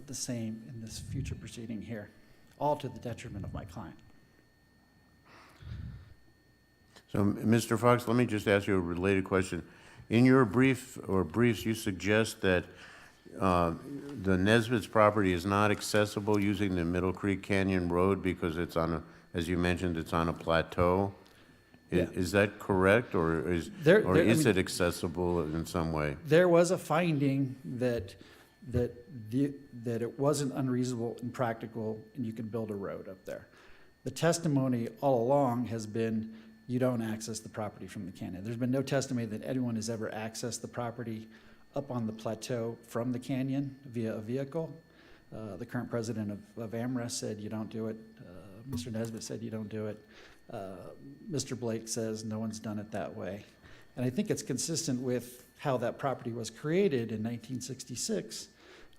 the same in this future proceeding here, all to the detriment of my client. So, Mr. Fox, let me just ask you a related question. In your briefs, you suggest that the Nesbitt's property is not accessible using the Middle Creek Canyon Road because it's on a, as you mentioned, it's on a plateau. Yeah. Is that correct, or is it accessible in some way? There was a finding that it wasn't unreasonable and practical, and you could build a road up there. The testimony all along has been you don't access the property from the canyon. There's been no testimony that anyone has ever accessed the property up on the plateau from the canyon via a vehicle. The current president of AmRest said you don't do it. Mr. Nesbitt said you don't do it. Mr. Blake says no one's done it that way. And I think it's consistent with how that property was created in 1966.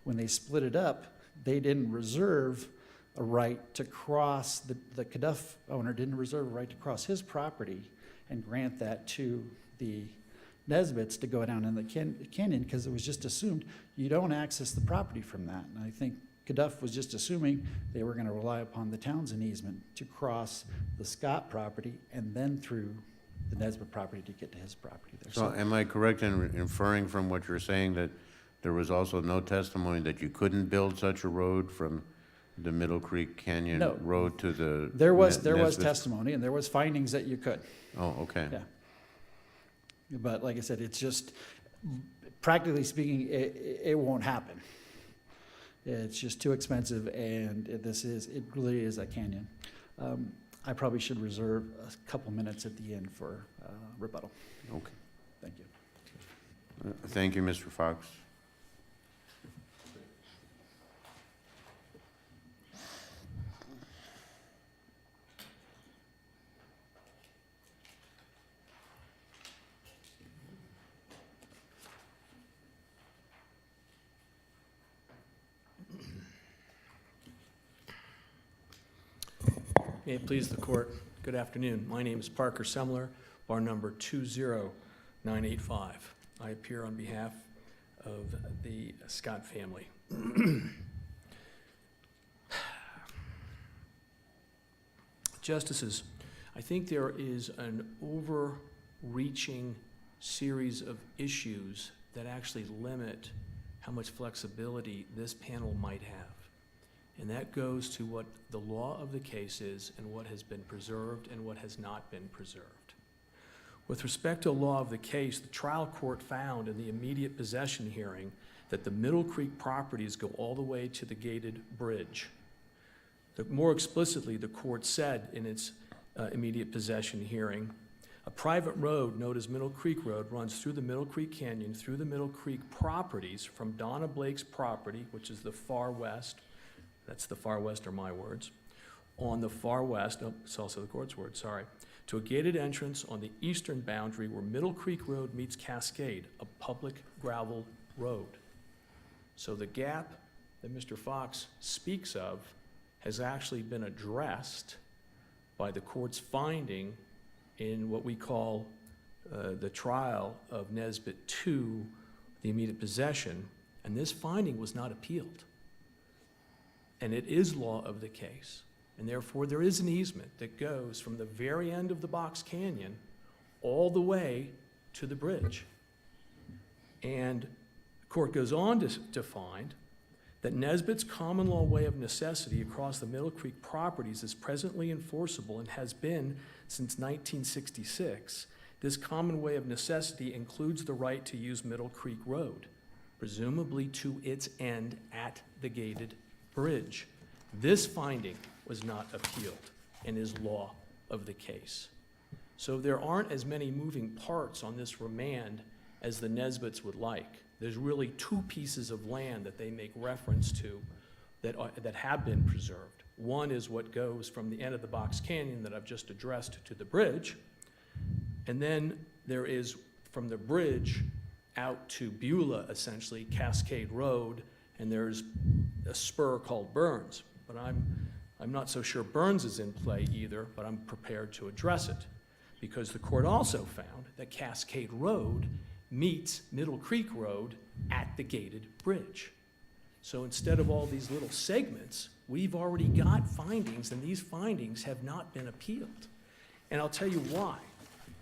When they split it up, they didn't reserve a right to cross, the Caduff owner didn't reserve a right to cross his property and grant that to the Nesbitts to go down in the canyon, because it was just assumed you don't access the property from that. And I think Caduff was just assuming they were going to rely upon the Townsend easement to cross the Scott property and then through the Nesbitt property to get to his property there. So am I correct in inferring from what you're saying that there was also no testimony that you couldn't build such a road from the Middle Creek Canyon No. Road to the There was Nesbitt's? testimony, and there was findings that you could. Oh, okay. Yeah. But like I said, it's just, practically speaking, it won't happen. It's just too expensive, and it really is a canyon. I probably should reserve a couple minutes at the end for rebuttal. Okay. Thank you. Thank you, Mr. Fox. May it please the court, good afternoon. My name is Parker Semler, bar number 20985. I appear on behalf of the Scott family. Justices, I think there is an overreaching series of issues that actually limit how much flexibility this panel might have. And that goes to what the law of the case is and what has been preserved and what has not been preserved. With respect to law of the case, the trial court found in the immediate possession hearing that the Middle Creek properties go all the way to the gated bridge. More explicitly, the court said in its immediate possession hearing, a private road known as Middle Creek Road runs through the Middle Creek Canyon, through the Middle Creek properties from Donna Blake's property, which is the far west. That's the far west are my words. On the far west, oh, it's also the court's word, sorry, to a gated entrance on the eastern boundary where Middle Creek Road meets Cascade, a public gravel road. So the gap that Mr. Fox speaks of has actually been addressed by the court's finding in what we call the trial of Nesbitt to the immediate possession, and this finding was not appealed. And it is law of the case. And therefore, there is an easement that goes from the very end of the Box Canyon all the way to the bridge. And the court goes on to find that Nesbitt's common law way of necessity across the Middle Creek properties is presently enforceable and has been since 1966. This common way of necessity includes the right to use Middle Creek Road, presumably to its end at the gated bridge. This finding was not appealed and is law of the case. So there aren't as many moving parts on this remand as the Nesbits would like. There's really two pieces of land that they make reference to that have been preserved. One is what goes from the end of the Box Canyon that I've just addressed to the bridge, and then there is from the bridge out to Beulah, essentially, Cascade Road, and there's a spur called Burns. But I'm not so sure Burns is in play either, but I'm prepared to address it, because the court also found that Cascade Road meets Middle Creek Road at the gated bridge. So instead of all these little segments, we've already got findings, and these findings have not been appealed. And I'll tell you why,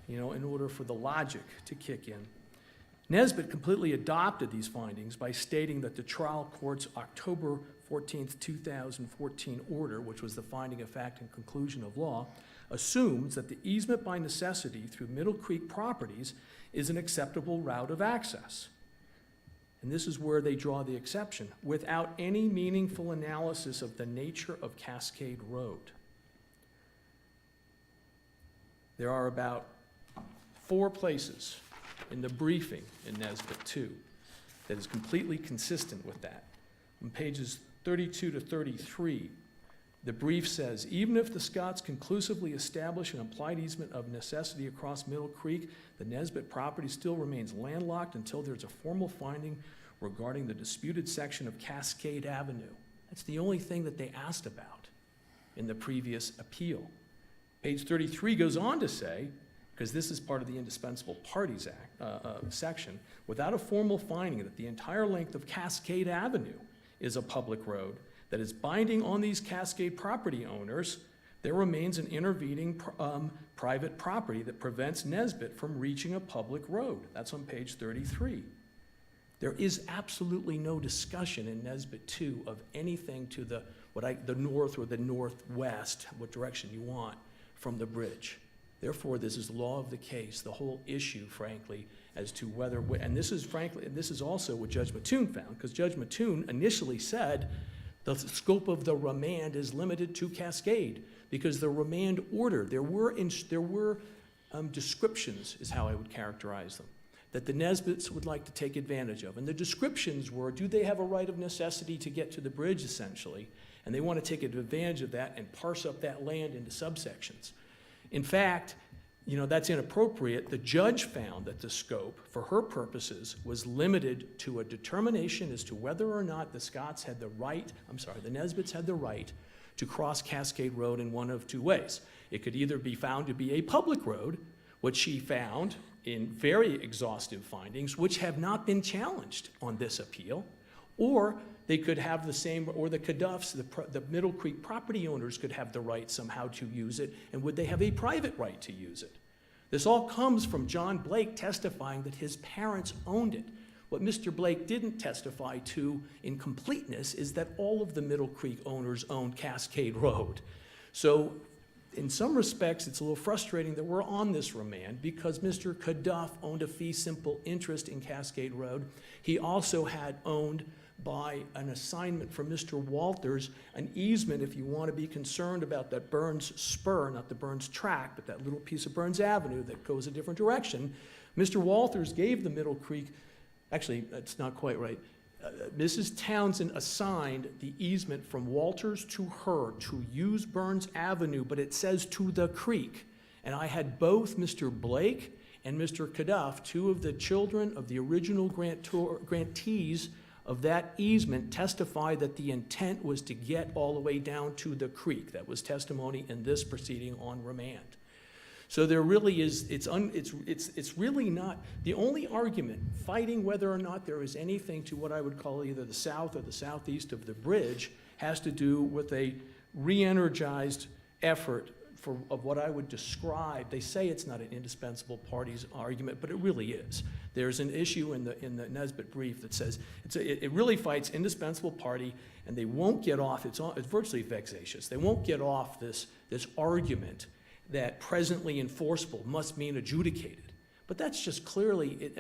in order for the logic to kick in. Nesbitt completely adopted these findings by stating that the trial court's October 14th, 2014 order, which was the finding of fact and conclusion of law, assumes that the easement by necessity through Middle Creek properties is an acceptable route of access. And this is where they draw the exception, without any meaningful analysis of the nature of Cascade Road. There are about 4 places in the briefing in Nesbitt 2 that is completely consistent with that. On pages 32 to 33, the brief says, even if the Scotts conclusively establish an implied easement of necessity across Middle Creek, the Nesbitt property still remains landlocked until there's a formal finding regarding the disputed section of Cascade Avenue. That's the only thing that they asked about in the previous appeal. Page 33 goes on to say, because this is part of the Indispensable Parties Act section, without a formal finding that the entire length of Cascade Avenue is a public road that is binding on these Cascade property owners, there remains an intervening private property that prevents Nesbitt from reaching a public road. That's on page 33. There is absolutely no discussion in Nesbitt 2 of anything to the north or the northwest, what direction you want, from the bridge. Therefore, this is law of the case. The whole issue, frankly, as to whether, and this is also what Judge Mattoon found, because Judge Mattoon initially said the scope of the remand is limited to Cascade, because the remand order, there were descriptions, is how I would characterize them, that the Nesbitts would like to take advantage of. And the descriptions were, do they have a right of necessity to get to the bridge, essentially? And they want to take advantage of that and parse up that land into subsections. In fact, that's inappropriate. The judge found that the scope, for her purposes, was limited to a determination as to whether or not the Nesbitts had the right to cross Cascade Road in one of 2 ways. It could either be found to be a public road, which she found in very exhaustive findings, which have not been challenged on this appeal, or they could have the same, or the Caduffs, the Middle Creek property owners could have the right somehow to use it, and would they have a private right to use it? This all comes from John Blake testifying that his parents owned it. What Mr. Blake didn't testify to in completeness is that all of the Middle Creek owners owned Cascade Road. So in some respects, it's a little frustrating that we're on this remand, because Mr. Caduff owned a fee simple interest in Cascade Road. He also had owned, by an assignment from Mr. Walters, an easement, if you want to be concerned about that Burns spur, not the Burns track, but that little piece of Burns Avenue that goes a different direction. Mr. Walters gave the Middle Creek, actually, that's not quite right. Mrs. Townsend assigned the easement from Walters to her to use Burns Avenue, but it says to the creek. And I had both Mr. Blake and Mr. Caduff, 2 of the children of the original grantees of that easement, testify that the intent was to get all the way down to the creek. That was testimony in this proceeding on remand. So there really is, it's really not, the only argument fighting whether or not there is anything to what I would call either the south or the southeast of the bridge has to do with a re-energized effort of what I would describe. They say it's not an indispensable parties argument, but it really is. There's an issue in the Nesbitt brief that says it really fights indispensable party, and they won't get off. It's virtually vexatious. They won't get off this argument that presently enforceable must mean adjudicated. But that's just clearly,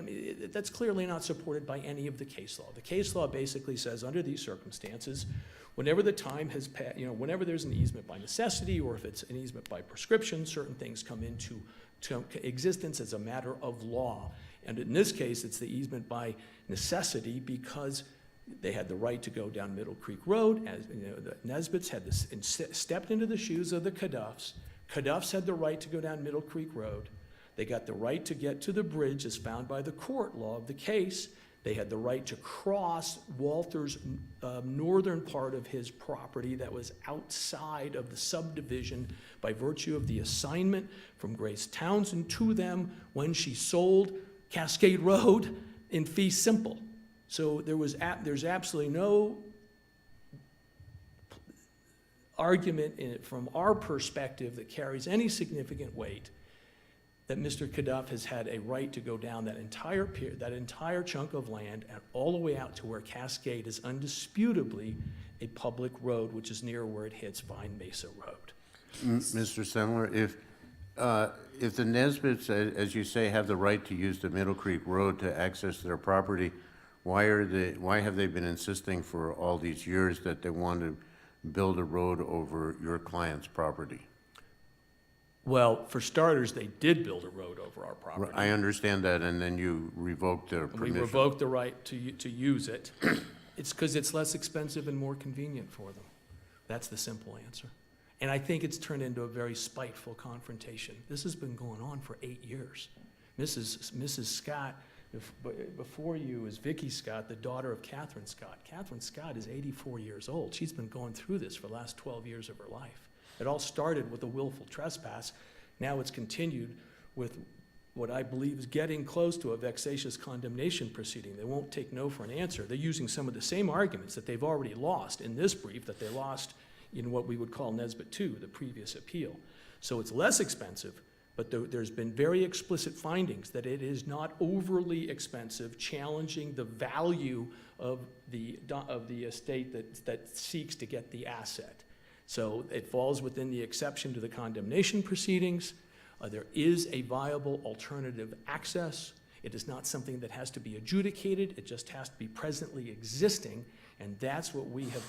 that's clearly not supported by any of the case law. The case law basically says under these circumstances, whenever the time has passed, whenever there's an easement by necessity, or if it's an easement by prescription, certain things come into existence as a matter of law. And in this case, it's the easement by necessity because they had the right to go down Middle Creek Road, as you know, the Nesbitts had this, stepped into the shoes of the Caduffs. Caduffs had the right to go down Middle Creek Road. They got the right to get to the bridge as found by the court law of the case. They had the right to cross Walter's northern part of his property that was outside of the subdivision by virtue of the assignment from Grace Townsend to them when she sold Cascade Road in fee simple. So there's absolutely no argument in it from our perspective that carries any significant weight that Mr. Caduff has had a right to go down that entire chunk of land and all the way out to where Cascade is undisputably a public road, which is near where it hits Vine Mesa Road. Mr. Sendler, if the Nesbitts, as you say, have the right to use the Middle Creek Road to access their property, why have they been insisting for all these years that they want to build a road over your client's property? Well, for starters, they did build a road over our property. I understand that, and then you revoked their We permission. revoked the right to use it. It's because it's less expensive and more convenient for them. That's the simple answer. And I think it's turned into a very spiteful confrontation. This has been going on for 8 years. Mrs. Scott, before you is Vicki Scott, the daughter of Catherine Scott. Catherine Scott is 84 years old. She's been going through this for the last 12 years of her life. It all started with a willful trespass. Now it's continued with what I believe is getting close to a vexatious condemnation proceeding. They won't take no for an answer. They're using some of the same arguments that they've already lost in this brief that they lost in what we would call Nesbitt 2, the previous appeal. So it's less expensive, but there's been very explicit findings that it is not overly expensive, challenging the value of the estate that seeks to get the asset. So it falls within the exception to the condemnation proceedings. There is a viable alternative access. It is not something that has to be adjudicated. It just has to be presently existing. And that's what we have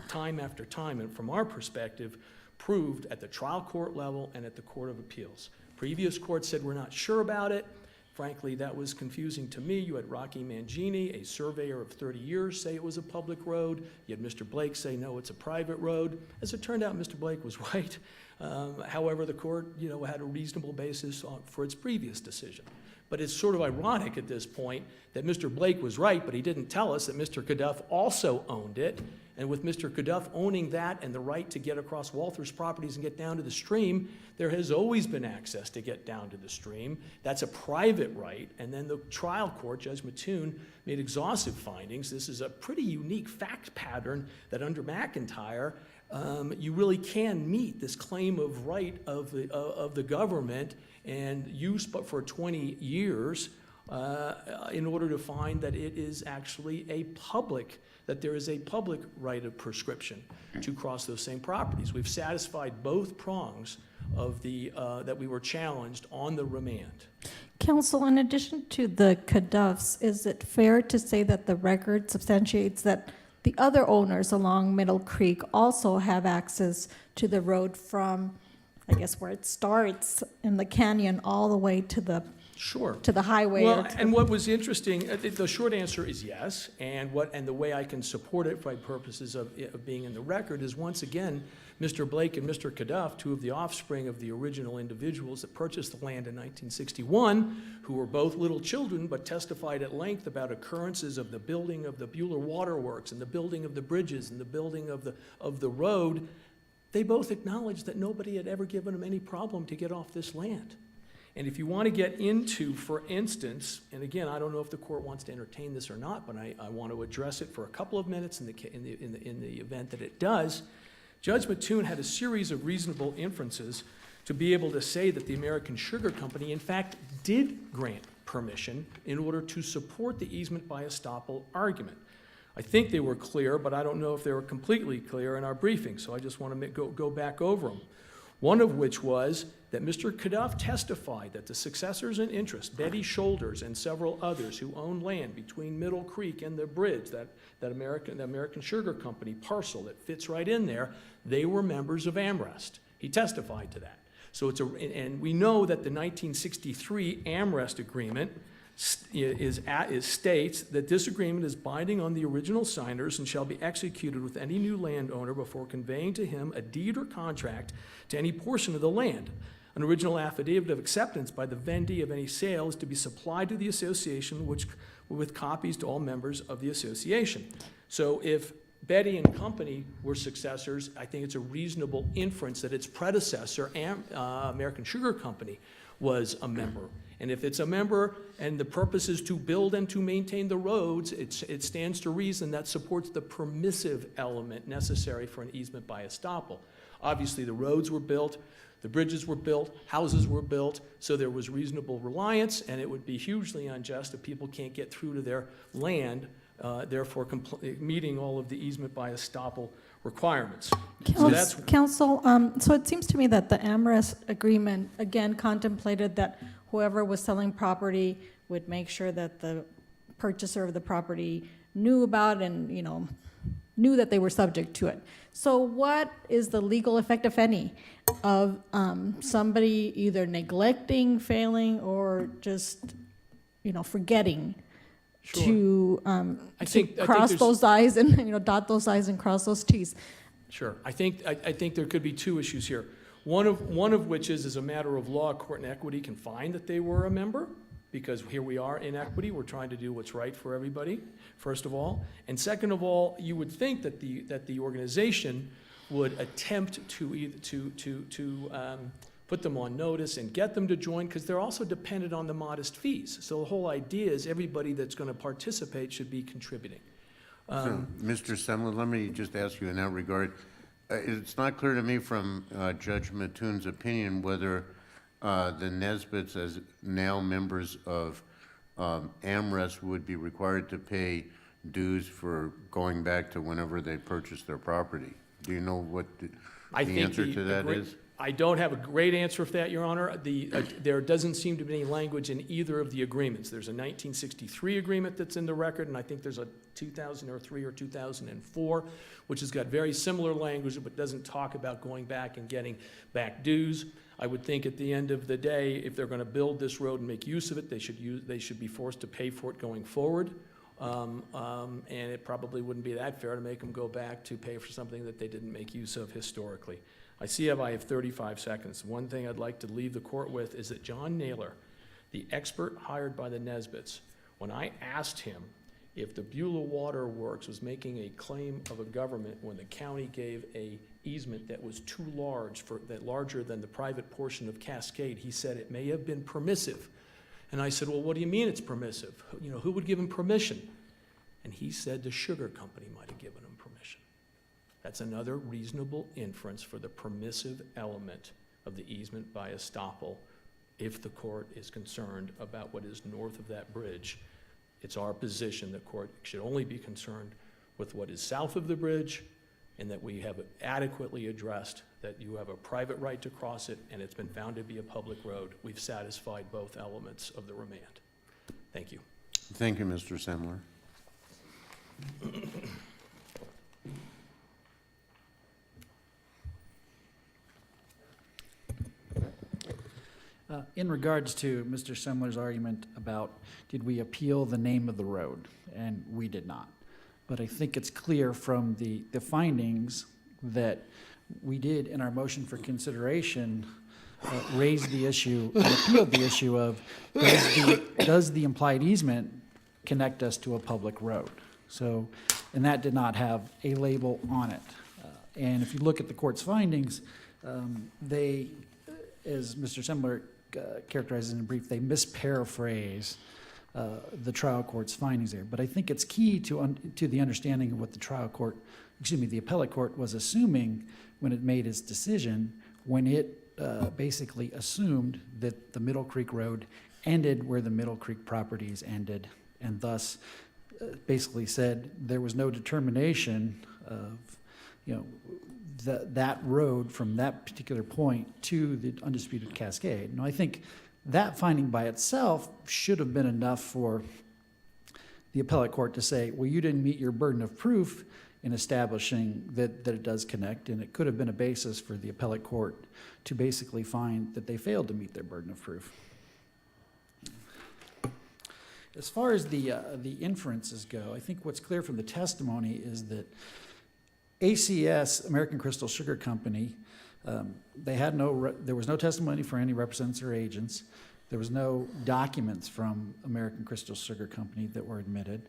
time after time, and from our perspective, proved at the trial court level and at the Court of Appeals. Previous courts said we're not sure about it. Frankly, that was confusing to me. You had Rocky Mangini, a surveyor of 30 years, say it was a public road. You had Mr. Blake say, no, it's a private road. As it turned out, Mr. Blake was right. However, the court, had a reasonable basis for its previous decision. But it's sort of ironic at this point that Mr. Blake was right, but he didn't tell us that Mr. Caduff also owned it. And with Mr. Caduff owning that and the right to get across Walther's properties and get down to the stream, there has always been access to get down to the stream. That's a private right. And then the trial court, Judge Mattoon, made exhaustive findings. This is a pretty unique fact pattern that under McIntyre, you really can meet this claim of right of the government and use for 20 years in order to find that it is actually that there is a public right of prescription to cross those same properties. We've satisfied both prongs of that we were challenged on the remand. Counsel, in addition to the Caduffs, is it fair to say that the record substantiates that the other owners along Middle Creek also have access to the road from, I guess, where it starts in the canyon all the way to the Sure. to the highway? Well, and what was interesting, the short answer is yes, and the way I can support it by purposes of being in the record is, once again, Mr. Blake and Mr. Caduff, two of the offspring of the original individuals that purchased the land in 1961, who were both little children but testified at length about occurrences of the building of the Bueller Waterworks and the building of the bridges and the building of the road. They both acknowledged that nobody had ever given them any problem to get off this land. And if you want to get into, for instance, and again, I don't know if the court wants to entertain this or not, but I want to address it for a couple of minutes in the event that it does. Judge Mattoon had a series of reasonable inferences to be able to say that the American Sugar Company, in fact, did grant permission in order to support the easement by estoppel argument. I think they were clear, but I don't know if they were completely clear in our briefing, so I just want to go back over them. One of which was that Mr. Caduff testified that the successors in interest, Betty Shoulders and several others who owned land between Middle Creek and the bridge, the American Sugar Company parcel that fits right in there, they were members of AmRest. He testified to that. So and we know that the 1963 AmRest agreement states that this agreement is binding on the original signers and shall be executed with any new landowner before conveying to him a deed or contract to any portion of the land. An original affidavit of acceptance by the vendee of any sale is to be supplied to the association, with copies to all members of the association. So if Betty and Company were successors, I think it's a reasonable inference that its predecessor, American Sugar Company, was a member. And if it's a member and the purpose is to build and to maintain the roads, it stands to reason that supports the permissive element necessary for an easement by estoppel. Obviously, the roads were built, the bridges were built, houses were built, so there was reasonable reliance, and it would be hugely unjust if people can't get through to their land, therefore meeting all of the easement by estoppel requirements. So that's Counsel, so it seems to me that the AmRest agreement, again, contemplated that whoever was selling property would make sure that the purchaser of the property knew about and, knew that they were subject to it. So what is the legal effect, if any, of somebody either neglecting, failing, or just, forgetting to cross those I's and, dot those I's and cross those T's? Sure. I think there could be two issues here. One of which is, as a matter of law, court and equity can find that they were a member, because here we are in equity. We're trying to do what's right for everybody, first of all. And second of all, you would think that the organization would attempt to put them on notice and get them to join, because they're also dependent on the modest fees. So the whole idea is everybody that's going to participate should be contributing. So, Mr. Semler, let me just ask you in that regard. It's not clear to me from Judge Mattoon's opinion whether the Nesbitts, as now members of AmRest, would be required to pay dues for going back to whenever they purchased their property. Do you know what the answer to that is? I don't have a great answer for that, Your Honor. There doesn't seem to be any language in either of the agreements. There's a 1963 agreement that's in the record, and I think there's a 2003 or 2004, which has got very similar language, but doesn't talk about going back and getting back dues. I would think at the end of the day, if they're going to build this road and make use of it, they should be forced to pay for it going forward. And it probably wouldn't be that fair to make them go back to pay for something that they didn't make use of historically. I have 35 seconds. One thing I'd like to leave the court with is that John Naylor, the expert hired by the Nesbitts, when I asked him if the Beulah Water Works was making a claim of a government when the county gave a easement that was too large, larger than the private portion of Cascade, he said it may have been permissive. And I said, well, what do you mean it's permissive? Who would give him permission? And he said the sugar company might have given him permission. That's another reasonable inference for the permissive element of the easement by estoppel if the court is concerned about what is north of that bridge. It's our position that court should only be concerned with what is south of the bridge, and that we have adequately addressed that you have a private right to cross it, and it's been found to be a public road. We've satisfied both elements of the remand. Thank you. Thank you, Mr. Semler. In regards to Mr. Semler's argument about did we appeal the name of the road, and we did not. But I think it's clear from the findings that we did, in our motion for consideration, raise the issue and appealed the issue of does the implied easement connect us to a public road? So, and that did not have a label on it. And if you look at the court's findings, they, as Mr. Semler characterizes in a brief, they misparaphrase the trial court's findings there. But I think it's key to the understanding of what the appellate court was assuming when it made its decision, when it basically assumed that the Middle Creek Road ended where the Middle Creek properties ended, and thus basically said there was no determination of, that road from that particular point to the undisputed Cascade. Now, I think that finding by itself should have been enough for the appellate court to say, well, you didn't meet your burden of proof in establishing that it does connect, and it could have been a basis for the appellate court to basically find that they failed to meet their burden of proof. As far as the inferences go, I think what's clear from the testimony is that ACS, American Crystal Sugar Company, there was no testimony for any representatives or agents. There was no documents from American Crystal Sugar Company that were admitted.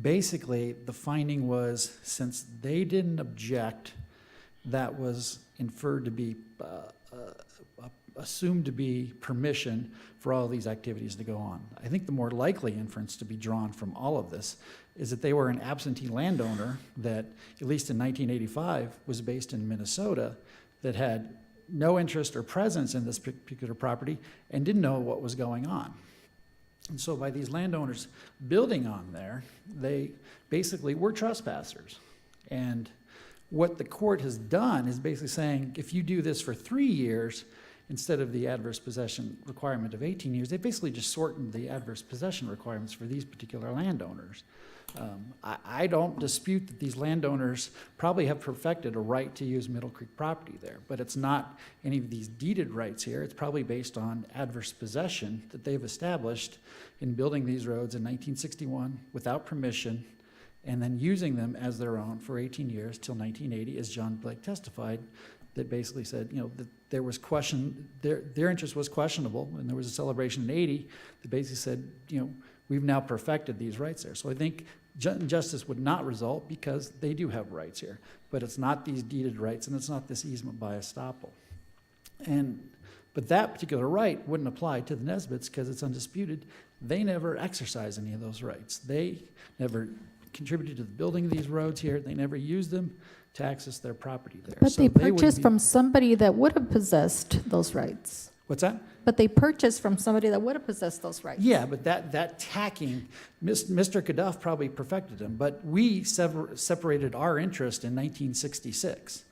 Basically, the finding was, since they didn't object, that was inferred to be, assumed to be permission for all of these activities to go on. I think the more likely inference to be drawn from all of this is that they were an absentee landowner that, at least in 1985, was based in Minnesota, that had no interest or presence in this particular property and didn't know what was going on. And so by these landowners building on there, they basically were trespassers. And what the court has done is basically saying, if you do this for 3 years, instead of the adverse possession requirement of 18 years, they basically just shortened the adverse possession requirements for these particular landowners. I don't dispute that these landowners probably have perfected a right to use Middle Creek property there, but it's not any of these deeded rights here. It's probably based on adverse possession that they've established in building these roads in 1961 without permission, and then using them as their own for 18 years till 1980, as John Blake testified, that basically said, that there was their interest was questionable, and there was a celebration in 80 that basically said, we've now perfected these rights there. So I think justice would not result because they do have rights here, but it's not these deeded rights, and it's not this easement by estoppel. But that particular right wouldn't apply to the Nesbits because it's undisputed. They never exercised any of those rights. They never contributed to the building of these roads here. They never used them to access their property there. But So they wouldn't purchased be- from somebody that would have possessed those rights. What's that? But they purchased from somebody that would have possessed those rights. Yeah, but that tacking, Mr. Kaduff probably perfected them, but we separated our interest in 1966.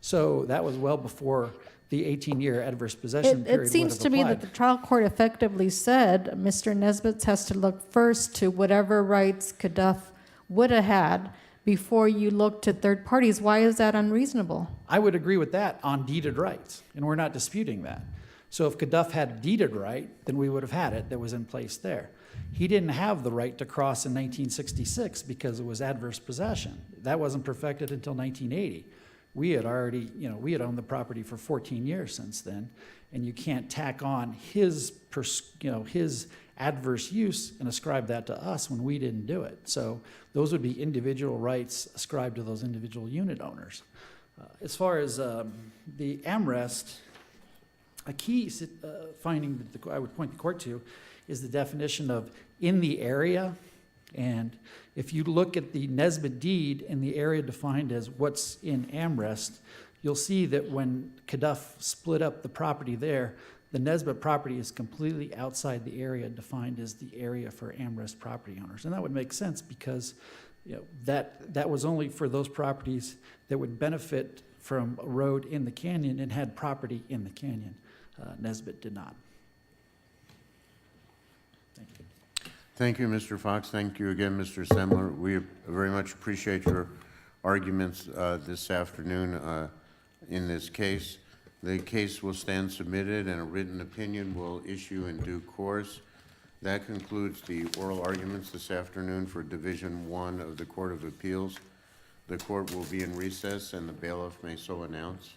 So that was well before the 18-year adverse possession period would have It seems to me that applied. the trial court effectively said Mr. Nesbitt has to look first to whatever rights Kaduff would have had before you look to third parties. Why is that unreasonable? I would agree with that on deeded rights, and we're not disputing that. So if Kaduff had a deeded right, then we would have had it that was in place there. He didn't have the right to cross in 1966 because it was adverse possession. That wasn't perfected until 1980. We had already, we had owned the property for 14 years since then, and you can't tack on his adverse use and ascribe that to us when we didn't do it. So those would be individual rights ascribed to those individual unit owners. As far as the AmRest, a key finding that I would point the court to is the definition of in the area. And if you look at the Nesbitt deed in the area defined as what's in AmRest, you'll see that when Kaduff split up the property there, the Nesbitt property is completely outside the area defined as the area for AmRest property owners. And that would make sense because that was only for those properties that would benefit from a road in the canyon and had property in the canyon. Nesbitt did not. Thank you. Thank you, Mr. Fox. Thank you again, Mr. Semler. We very much appreciate your arguments this afternoon in this case. The case will stand submitted and a written opinion will issue in due course. That concludes the oral arguments this afternoon for Division 1 of the Court of Appeals. The court will be in recess and the bailiff may so announce.